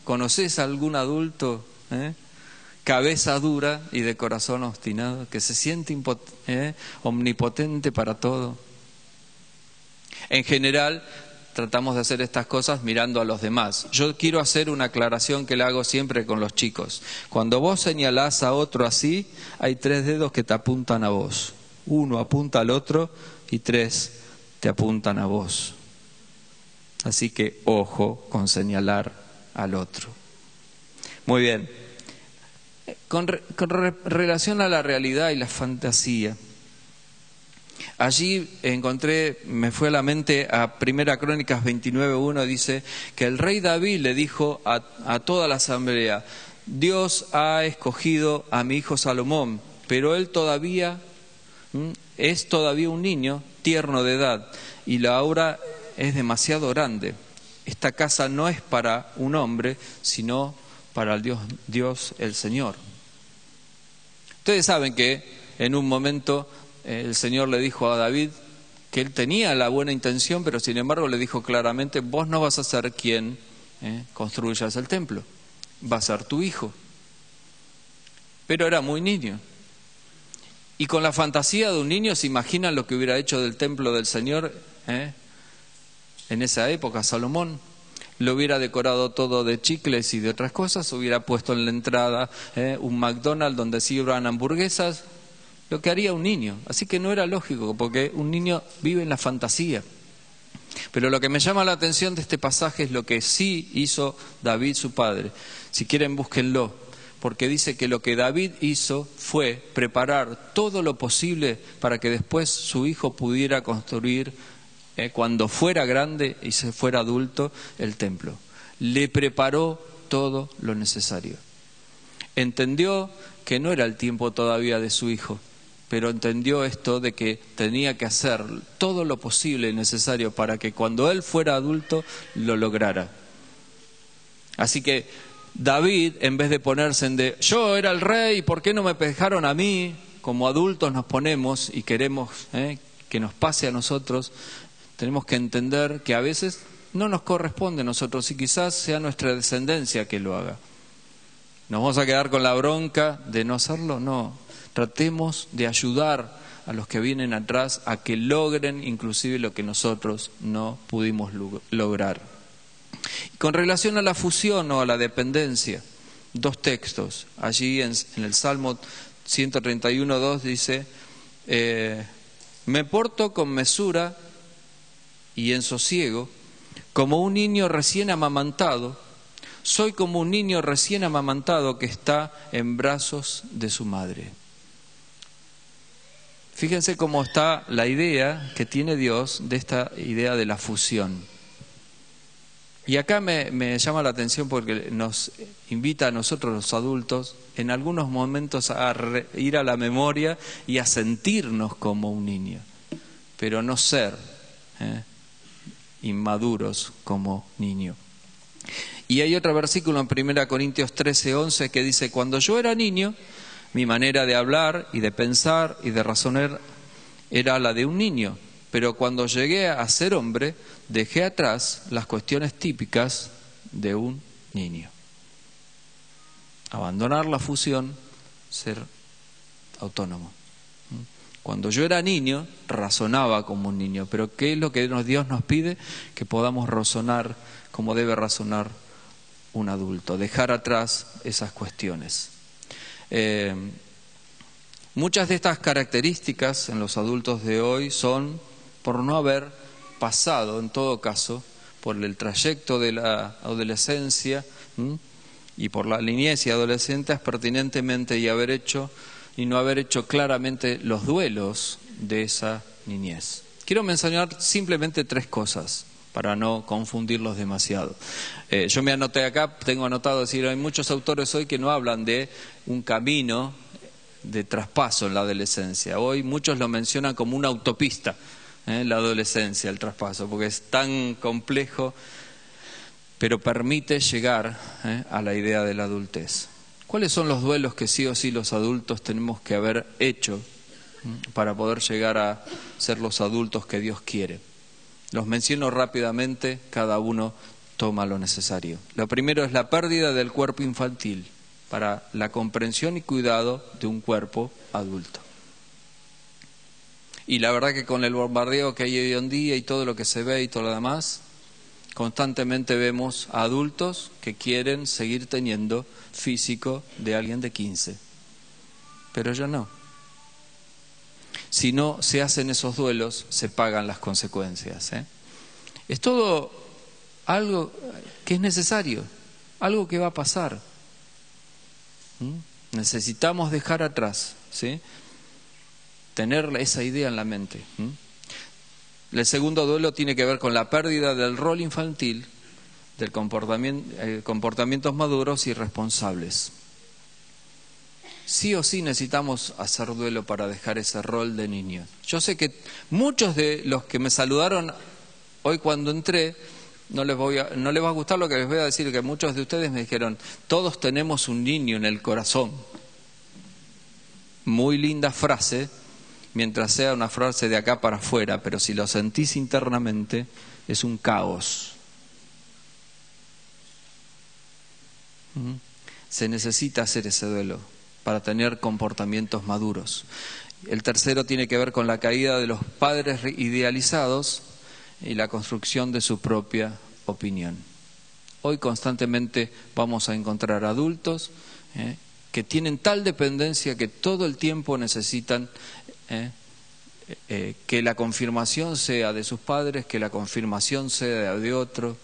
¿Conoces a algún adulto? Cabeza dura y de corazón obstinado, que se siente omnipotente para todo. En general, tratamos de hacer estas cosas mirando a los demás. Yo quiero hacer una aclaración que la hago siempre con los chicos. Cuando vos señalás a otro así, hay 3 dedos que te apuntan a vos. 1 apunta al otro y 3 te apuntan a vos. Así que ojo con señalar al otro. Muy bien. Con relación a la realidad y la fantasía, allí me fue a la mente a 1 Crónicas 29:1, dice que el rey David le dijo a toda la asamblea, Dios ha escogido a mi hijo Salomón, pero él es todavía un niño tierno de edad y la obra es demasiado grande. Esta casa no es para un hombre, sino para el Dios el Señor. Ustedes saben que en un momento el Señor le dijo a David que él tenía la buena intención, pero sin embargo le dijo claramente, vos no vas a ser quien construyas el templo, va a ser tu hijo. Pero era muy niño. Y con la fantasía de un niño se imaginan lo que hubiera hecho del templo del Señor en esa época. Salomón lo hubiera decorado todo de chicles y de otras cosas, hubiera puesto en la entrada un McDonald's donde sirvan hamburguesas, lo que haría un niño. Así que no era lógico, porque un niño vive en la fantasía. Pero lo que me llama la atención de este pasaje es lo que sí hizo David, su padre. Si quieren, búsquenlo, porque dice que lo que David hizo fue preparar todo lo posible para que después su hijo pudiera construir, cuando fuera grande y se fuera adulto, el templo. Le preparó todo lo necesario. Entendió que no era el tiempo todavía de su hijo, pero entendió esto de que tenía que hacer todo lo posible y necesario para que cuando él fuera adulto lo lograra. Así que David, en vez de ponerse en yo era el rey, ¿por qué no me dejaron a mí? Como adultos nos ponemos y queremos que nos pase a nosotros, tenemos que entender que a veces no nos corresponde a nosotros y quizás sea nuestra descendencia que lo haga. ¿Nos vamos a quedar con la bronca de no hacerlo? No. Tratemos de ayudar a los que vienen atrás a que logren inclusive lo que nosotros no pudimos lograr. Y con relación a la fusión o a la dependencia, 2 textos. Allí en el Salmo 131:2 dice, me porto con mesura y en sosiego, como un niño recién amamantado, soy como un niño recién amamantado que está en brazos de su madre. Fíjense cómo está la idea que tiene Dios de esta idea de la fusión. Y acá me llama la atención porque nos invita a nosotros los adultos en algunos momentos a ir a la memoria y a sentirnos como un niño, pero no ser inmaduros como niño. Y hay otro versículo en 1 Corintios 13:11 que dice: cuando yo era niño, mi manera de hablar y de pensar y de razonar era la de un niño, pero cuando llegué a ser hombre, dejé atrás las cuestiones típicas de un niño. Abandonar la fusión, ser autónomo. Cuando yo era niño, razonaba como un niño, pero ¿qué es lo que Dios nos pide? Que podamos razonar como debe razonar un adulto, dejar atrás esas cuestiones. Muchas de estas características en los adultos de hoy son por no haber pasado, en todo caso, por el trayecto de la adolescencia y por la niñez y adolescentes pertinentemente y no haber hecho claramente los duelos de esa niñez. Quiero mencionar simplemente 3 cosas para no confundirlos demasiado. Yo me anoté acá, tengo anotado decir, hay muchos autores hoy que no hablan de un camino de traspaso en la adolescencia. Hoy muchos lo mencionan como una autopista, la adolescencia, el traspaso, porque es tan complejo, pero permite llegar a la idea de la adultez. ¿Cuáles son los duelos que sí o sí los adultos tenemos que haber hecho para poder llegar a ser los adultos que Dios quiere? Los menciono rápidamente, cada uno toma lo necesario. Lo primero es la pérdida del cuerpo infantil para la comprensión y cuidado de un cuerpo adulto. Y la verdad que con el bombardeo que hay hoy en día y todo lo que se ve y todo lo demás, constantemente vemos a adultos que quieren seguir teniendo físico de alguien de 15. Pero yo no. Si no se hacen esos duelos, se pagan las consecuencias. Es todo algo que es necesario, algo que va a pasar. Necesitamos dejar atrás, ¿sí? Tener esa idea en la mente. El segundo duelo tiene que ver con la pérdida del rol infantil, del comportamientos maduros y responsables. Sí o sí necesitamos hacer duelo para dejar ese rol de niño. Yo sé que muchos de los que me saludaron hoy cuando entré, no les va a gustar lo que les voy a decir, que muchos de ustedes me dijeron, todos tenemos un niño en el corazón. Muy linda frase, mientras sea una frase de acá para afuera, pero si lo sentís internamente, es un caos. Se necesita hacer ese duelo para tener comportamientos maduros. El tercero tiene que ver con la caída de los padres idealizados y la construcción de su propia opinión. Hoy constantemente vamos a encontrar adultos que tienen tal dependencia que todo el tiempo necesitan que la confirmación sea de sus padres, que la confirmación sea de otro.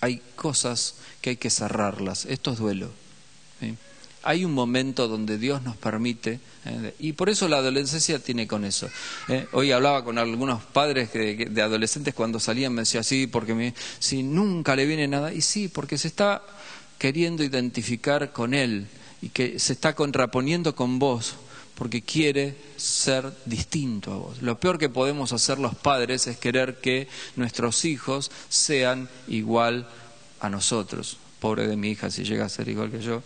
Hay cosas que hay que cerrarlas. Esto es duelo. ¿Sí? Hay un momento donde Dios nos permite, y por eso la adolescencia tiene con eso. Hoy hablaba con algunos padres de adolescentes cuando salían, me decía, sí, porque si nunca le viene nada, y sí, porque se está queriendo identificar con él y que se está contraponiendo con vos, porque quiere ser distinto a vos. Lo peor que podemos hacer los padres es querer que nuestros hijos sean igual a nosotros. Pobre de mi hija si llega a ser igual que yo.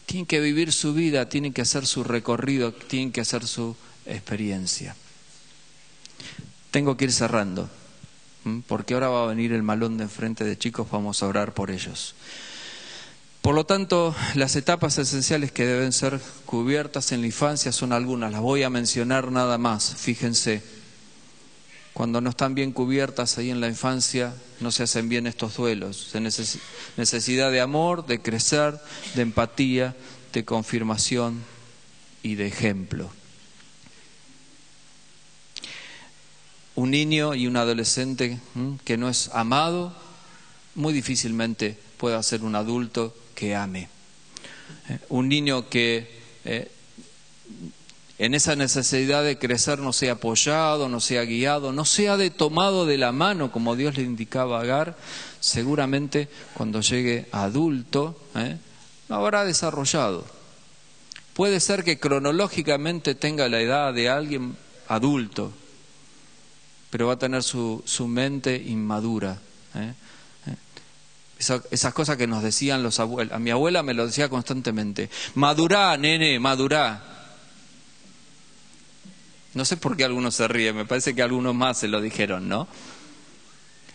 Tienen que vivir su vida, tienen que hacer su recorrido, tienen que hacer su experiencia. Tengo que ir cerrando, porque ahora va a venir el malón de enfrente de chicos, vamos a orar por ellos. Por lo tanto, las etapas esenciales que deben ser cubiertas en la infancia son algunas, las voy a mencionar nada más, fíjense. Cuando no están bien cubiertas ahí en la infancia, no se hacen bien estos duelos. Necesidad de amor, de crecer, de empatía, de confirmación y de ejemplo. Un niño y un adolescente que no es amado, muy difícilmente pueda ser un adulto que ame. Un niño que en esa necesidad de crecer no sea apoyado, no sea guiado, no sea tomado de la mano como Dios le indicaba a Agar, seguramente cuando llegue adulto, no habrá desarrollado. Puede ser que cronológicamente tenga la edad de alguien adulto, pero va a tener su mente inmadura. Esas cosas que nos decían los abuelos. A mi abuela me lo decía constantemente. Madurá, nene, madurá. No sé por qué algunos se ríen, me parece que algunos más se lo dijeron, ¿no?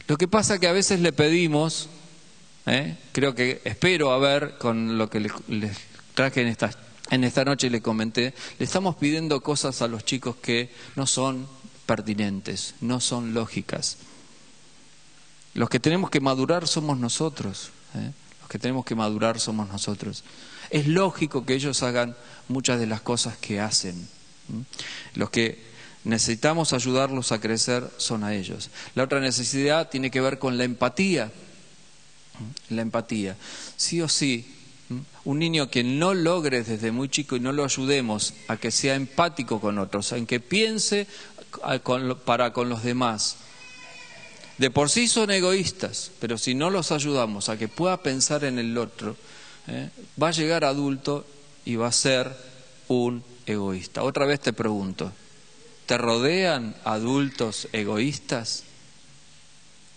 Lo que pasa es que a veces le pedimos, espero haber, con lo que les traje en esta noche y le comenté, le estamos pidiendo cosas a los chicos que no son pertinentes, no son lógicas. Los que tenemos que madurar somos nosotros, los que tenemos que madurar somos nosotros. Es lógico que ellos hagan muchas de las cosas que hacen. Los que necesitamos ayudarlos a crecer son a ellos. La otra necesidad tiene que ver con la empatía. La empatía. Sí o sí, un niño que no logre desde muy chico y no lo ayudemos a que sea empático con otros, en que piense para con los demás. De por sí son egoístas, pero si no los ayudamos a que pueda pensar en el otro, va a llegar adulto y va a ser un egoísta. Otra vez te pregunto, ¿te rodean adultos egoístas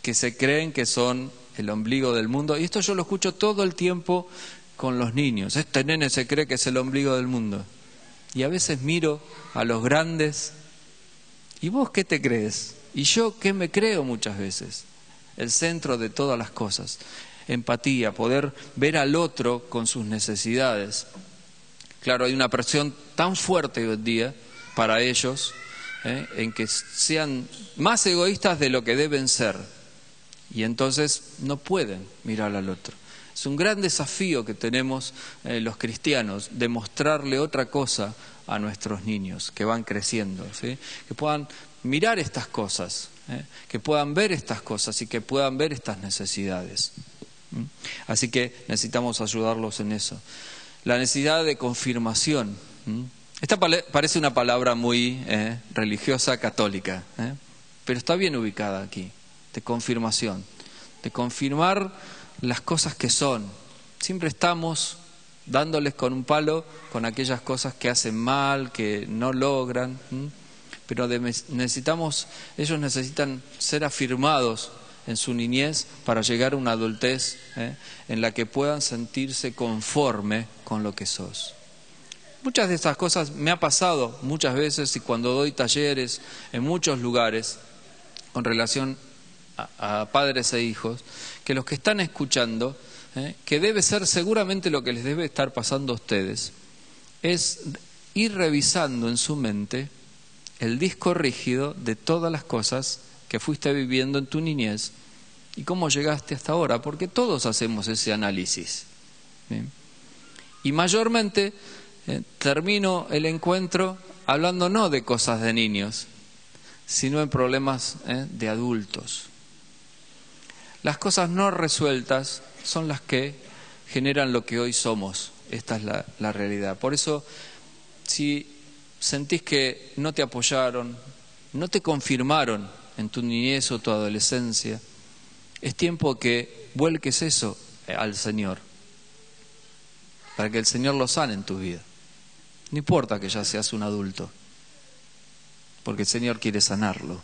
que se creen que son el ombligo del mundo? Y esto yo lo escucho todo el tiempo con los niños. Este nene se cree que es el ombligo del mundo. Y a veces miro a los grandes, ¿y vos qué te crees? ¿Y yo qué me creo muchas veces? El centro de todas las cosas. Empatía, poder ver al otro con sus necesidades. Claro, hay una presión tan fuerte hoy en día para ellos, en que sean más egoístas de lo que deben ser. Y entonces no pueden mirar al otro. Es un gran desafío que tenemos los cristianos, de mostrarle otra cosa a nuestros niños que van creciendo, ¿sí? Que puedan mirar estas cosas, que puedan ver estas cosas y que puedan ver estas necesidades. Así que necesitamos ayudarlos en eso. La necesidad de confirmación. Esta parece una palabra muy religiosa, católica, pero está bien ubicada aquí, de confirmación, de confirmar las cosas que son. Siempre estamos dándoles con un palo con aquellas cosas que hacen mal, que no logran, pero ellos necesitan ser afirmados en su niñez para llegar a una adultez en la que puedan sentirse conforme con lo que sos. Muchas de estas cosas me ha pasado muchas veces, y cuando doy talleres en muchos lugares con relación a padres e hijos, que los que están escuchando, que debe ser seguramente lo que les debe estar pasando a ustedes, es ir revisando en su mente el disco rígido de todas las cosas que fuiste viviendo en tu niñez y cómo llegaste hasta ahora, porque todos hacemos ese análisis. ¿Bien? Y mayormente termino el encuentro hablando no de cosas de niños, sino en problemas de adultos. Las cosas no resueltas son las que generan lo que hoy somos. Esta es la realidad. Por eso, si sentís que no te apoyaron, no te confirmaron en tu niñez o tu adolescencia, es tiempo que vuelques eso al Señor, para que el Señor lo sane en tu vida. No importa que ya seas un adulto, porque el Señor quiere sanarlo.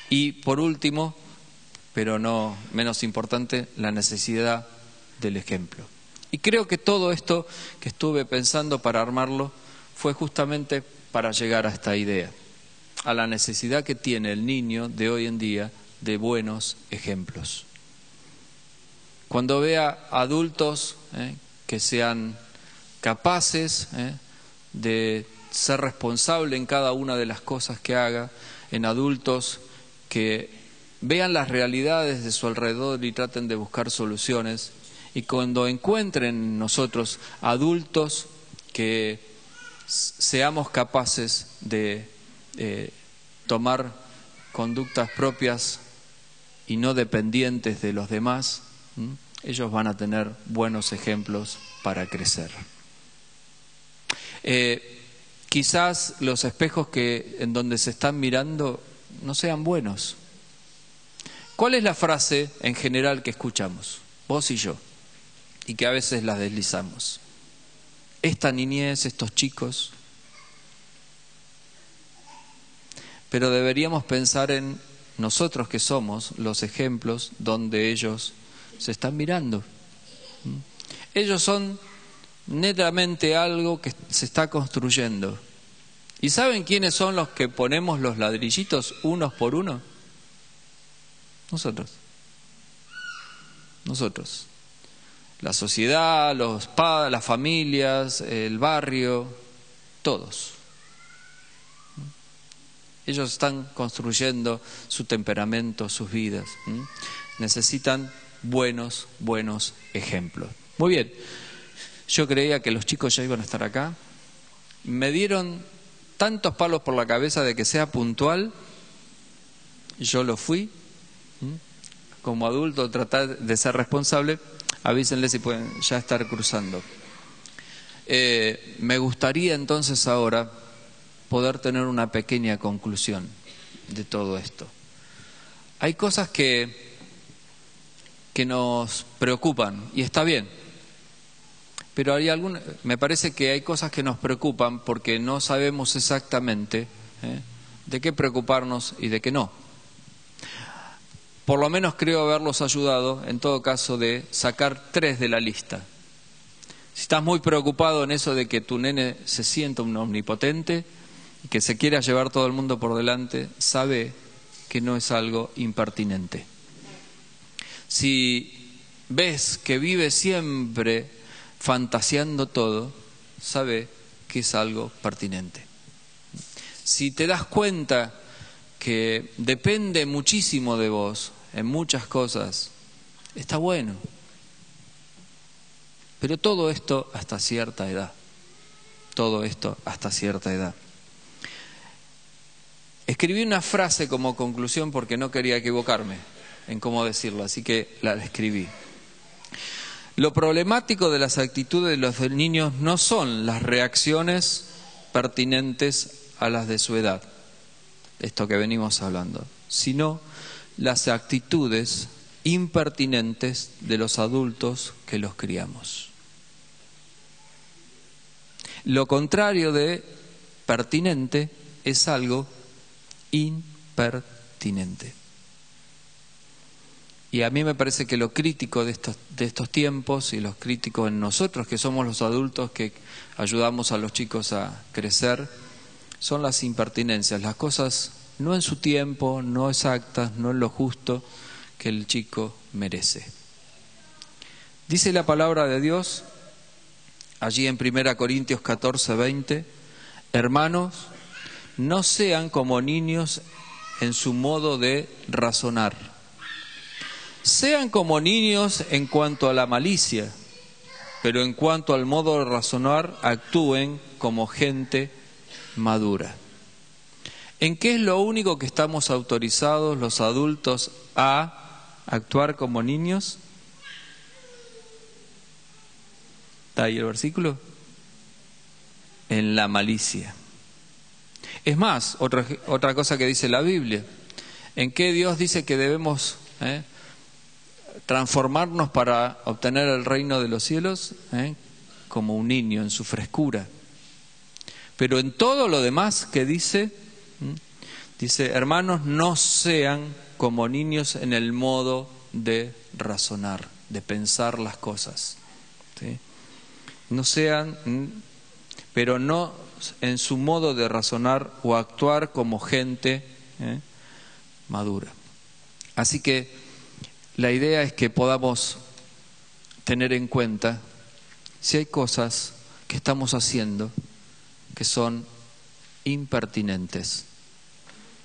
Y por último, pero no menos importante, la necesidad del ejemplo. Y creo que todo esto que estuve pensando para armarlo fue justamente para llegar a esta idea, a la necesidad que tiene el niño de hoy en día de buenos ejemplos. Cuando vea adultos que sean capaces de ser responsable en cada una de las cosas que haga, en adultos que vean las realidades de su alrededor y traten de buscar soluciones, y cuando encuentren en nosotros adultos que seamos capaces de tomar conductas propias y no dependientes de los demás, ellos van a tener buenos ejemplos para crecer. quizás los espejos en donde se están mirando no sean buenos. ¿Cuál es la frase en general que escuchamos, vos y yo, y que a veces las deslizamos? Esta niñez, estos chicos. Pero deberíamos pensar en nosotros que somos los ejemplos donde ellos se están mirando. Ellos son netamente algo que se está construyendo. ¿Y saben quiénes son los que ponemos los ladrillitos unos por uno? Nosotros. La sociedad, las familias, el barrio, todos. Ellos están construyendo su temperamento, sus vidas. Necesitan buenos ejemplos. Muy bien, yo creía que los chicos ya iban a estar acá. Me dieron tantos palos por la cabeza de que sea puntual. Yo lo fui. Como adulto, tratar de ser responsable. Avísenle si pueden ya estar cruzando. Me gustaría entonces ahora poder tener una pequeña conclusión de todo esto. Hay cosas que nos preocupan, y está bien, pero me parece que hay cosas que nos preocupan porque no sabemos exactamente de qué preocuparnos y de qué no. Por lo menos creo haberlos ayudado, en todo caso, de sacar 3 de la lista. Si estás muy preocupado en eso de que tu nene se sienta un omnipotente y que se quiera llevar todo el mundo por delante, sabe que no es algo impertinente. Si ves que vive siempre fantaseando todo, sabe que es algo pertinente. Si te das cuenta que depende muchísimo de vos en muchas cosas, está bueno. Pero todo esto hasta cierta edad. Todo esto hasta cierta edad. Escribí una frase como conclusión porque no quería equivocarme en cómo decirla, así que la escribí. Lo problemático de las actitudes de los niños no son las reacciones pertinentes a las de su edad, esto que venimos hablando, sino las actitudes impertinentes de los adultos que los criamos. Lo contrario de pertinente es algo impertinente. Y a mí me parece que lo crítico de estos tiempos y los críticos en nosotros, que somos los adultos que ayudamos a los chicos a crecer, son las impertinencias, las cosas no en su tiempo, no exactas, no en lo justo que el chico merece. Dice la palabra de Dios, allí en 1 Corintios 14:20, hermanos, no sean como niños en su modo de razonar. Sean como niños en cuanto a la malicia, pero en cuanto al modo de razonar, actúen como gente madura. ¿En qué es lo único que estamos autorizados los adultos a actuar como niños? ¿Está ahí el versículo? En la malicia. Es más, otra cosa que dice la Biblia. ¿En qué Dios dice que debemos transformarnos para obtener el reino de los cielos? Como un niño en su frescura. Pero en todo lo demás que dice, hermanos, no sean como niños en el modo de razonar, de pensar las cosas. ¿Sí? No sean, pero no en su modo de razonar o actuar como gente madura. Así que la idea es que podamos tener en cuenta si hay cosas que estamos haciendo que son impertinentes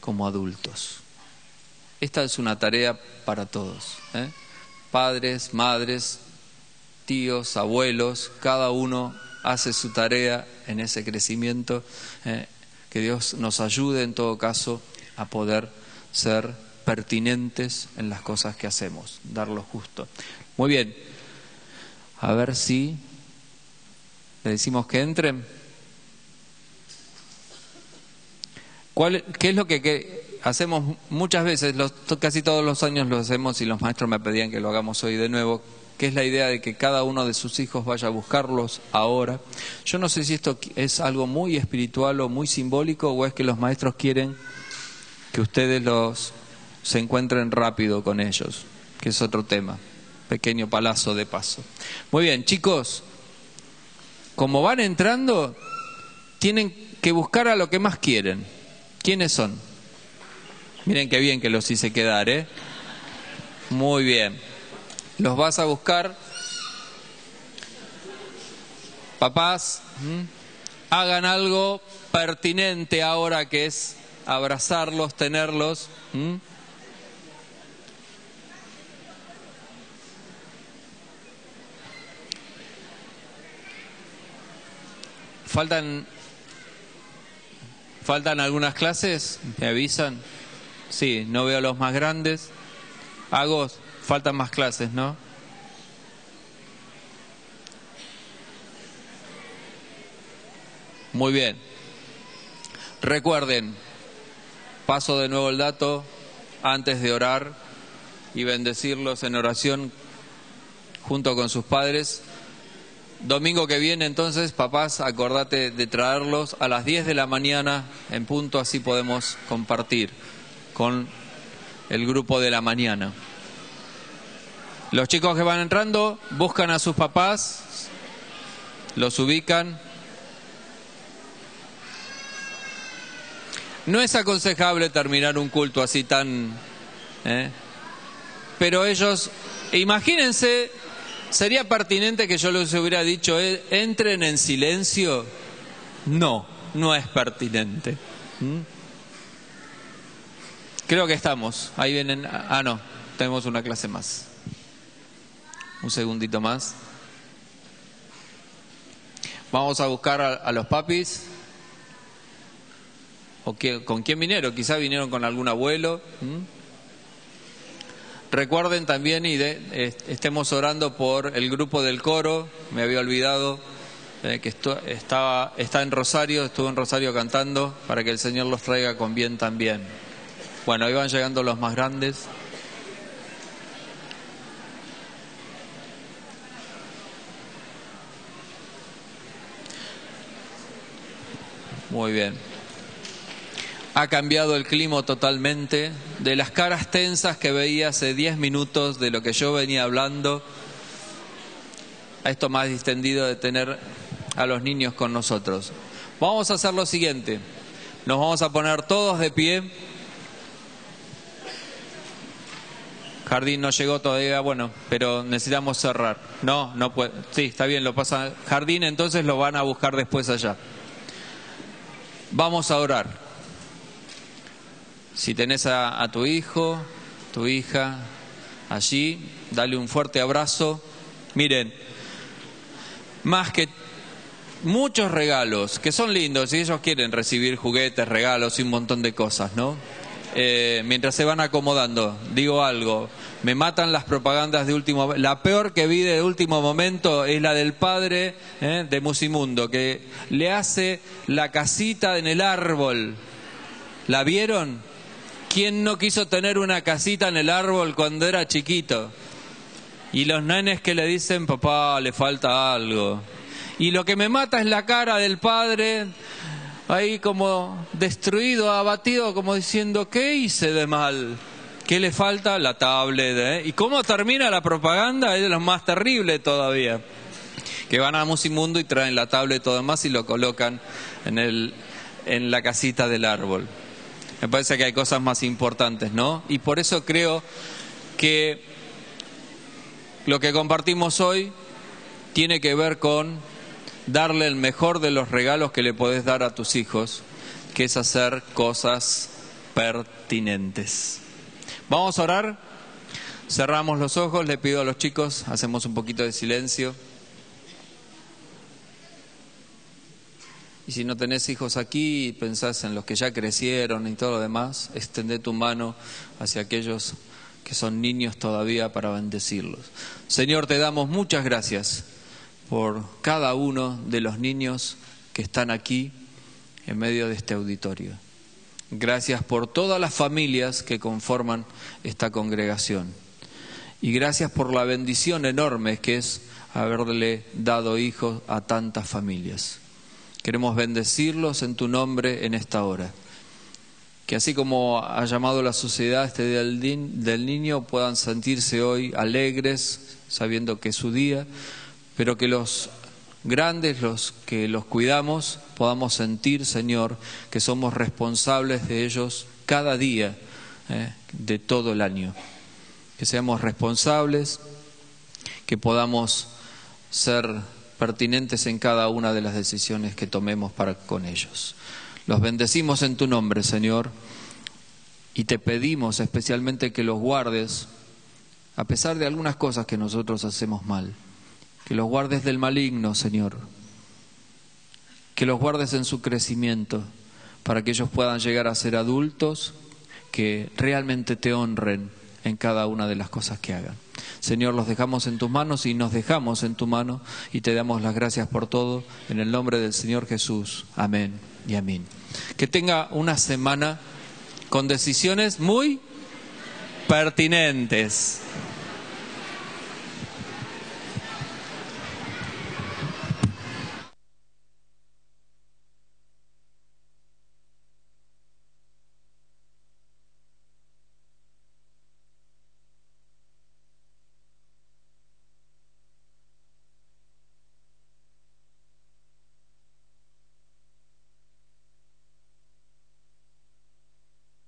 como adultos. Esta es una tarea para todos, padres, madres, tíos, abuelos, cada uno hace su tarea en ese crecimiento, que Dios nos ayude en todo caso a poder ser pertinentes en las cosas que hacemos, dar lo justo. Muy bien, a ver si le decimos que entren. ¿Qué es lo que hacemos muchas veces? Casi todos los años lo hacemos y los maestros me pedían que lo hagamos hoy de nuevo, que es la idea de que cada uno de sus hijos vaya a buscarlos ahora. Yo no sé si esto es algo muy espiritual o muy simbólico, o es que los maestros quieren que ustedes se encuentren rápido con ellos, que es otro tema. Pequeño palazo de paso. Muy bien, chicos, como van entrando, tienen que buscar a lo que más quieren. ¿Quiénes son? Miren qué bien que los hice quedar, ¿eh? Muy bien. Los vas a buscar. Papás, hagan algo pertinente ahora, que es abrazarlos, tenerlos. ¿Faltan algunas clases? ¿Me avisan? Sí, no veo los más grandes. Faltan más clases, ¿no? Muy bien. Recuerden, paso de nuevo el dato, antes de orar y bendecirlos en oración junto con sus padres. Domingo que viene, entonces, papás, acordate de traerlos a las 10 de la mañana en punto, así podemos compartir con el grupo de la mañana. Los chicos que van entrando buscan a sus papás, los ubican. No es aconsejable terminar un culto así tan... Pero ellos, imagínense... ¿Sería pertinente que yo les hubiera dicho, entren en silencio? No, no es pertinente. Creo que estamos. Ahí vienen. No, tenemos una clase más. Un segundito más. Vamos a buscar a los papis. ¿Con quién vinieron? Quizá vinieron con algún abuelo. Recuerden también estemos orando por el grupo del coro. Me había olvidado que está en Rosario, estuvo en Rosario cantando, para que el Señor los traiga con bien también. Bueno, ahí van llegando los más grandes. Muy bien. Ha cambiado el clima totalmente. De las caras tensas que veía hace 10 minutos de lo que yo venía hablando, a esto más distendido de tener a los niños con nosotros. Vamos a hacer lo siguiente. Nos vamos a poner todos de pie. Jardín no llegó todavía, bueno, pero necesitamos cerrar. No puede. Sí, está bien, lo pasa. Jardín, entonces lo van a buscar después allá. Vamos a orar. Si tenés a tu hijo, tu hija allí, dale un fuerte abrazo. Miren, más que muchos regalos, que son lindos, y ellos quieren recibir juguetes, regalos y un montón de cosas, ¿no? Mientras se van acomodando, digo algo, me matan las propagandas de último momento. La peor que vi de último momento es la del padre de Musimundo, que le hace la casita en el árbol. ¿La vieron? ¿Quién no quiso tener una casita en el árbol cuando era chiquito? Y los nenes que le dicen, papá, le falta algo. Y lo que me mata es la cara del padre, ahí como destruido, abatido, como diciendo, ¿qué hice de mal? ¿Qué le falta? La tablet. ¿Y cómo termina la propaganda? Es lo más terrible todavía. Que van a Musimundo y traen la tablet y todo demás y lo colocan en la casita del árbol. Me parece que hay cosas más importantes, ¿no? Y por eso creo que lo que compartimos hoy tiene que ver con darle el mejor de los regalos que le podés dar a tus hijos, que es hacer cosas pertinentes. Vamos a orar, cerramos los ojos, le pido a los chicos, hacemos un poquito de silencio. Y si no tenés hijos aquí y pensás en los que ya crecieron y todo lo demás, extendé tu mano hacia aquellos que son niños todavía para bendecirlos. Señor, te damos muchas gracias por cada uno de los niños que están aquí en medio de este auditorio. Gracias por todas las familias que conforman esta congregación. Y gracias por la bendición enorme que es haberle dado hijos a tantas familias. Queremos bendecirlos en tu nombre en esta hora. Que así como ha llamado la sociedad este día del niño, puedan sentirse hoy alegres, sabiendo que es su día, pero que los grandes, los que los cuidamos, podamos sentir, Señor, que somos responsables de ellos cada día de todo el año. Que seamos responsables, que podamos ser pertinentes en cada una de las decisiones que tomemos para con ellos. Los bendecimos en tu nombre, Señor, y te pedimos especialmente que los guardes, a pesar de algunas cosas que nosotros hacemos mal. Que los guardes del maligno, Señor. Que los guardes en su crecimiento, para que ellos puedan llegar a ser adultos que realmente te honren en cada una de las cosas que hagan. Señor, los dejamos en tus manos y nos dejamos en tu mano y te damos las gracias por todo. En el nombre del Señor Jesús. Amén y amén. Que tenga una semana con decisiones muy pertinentes.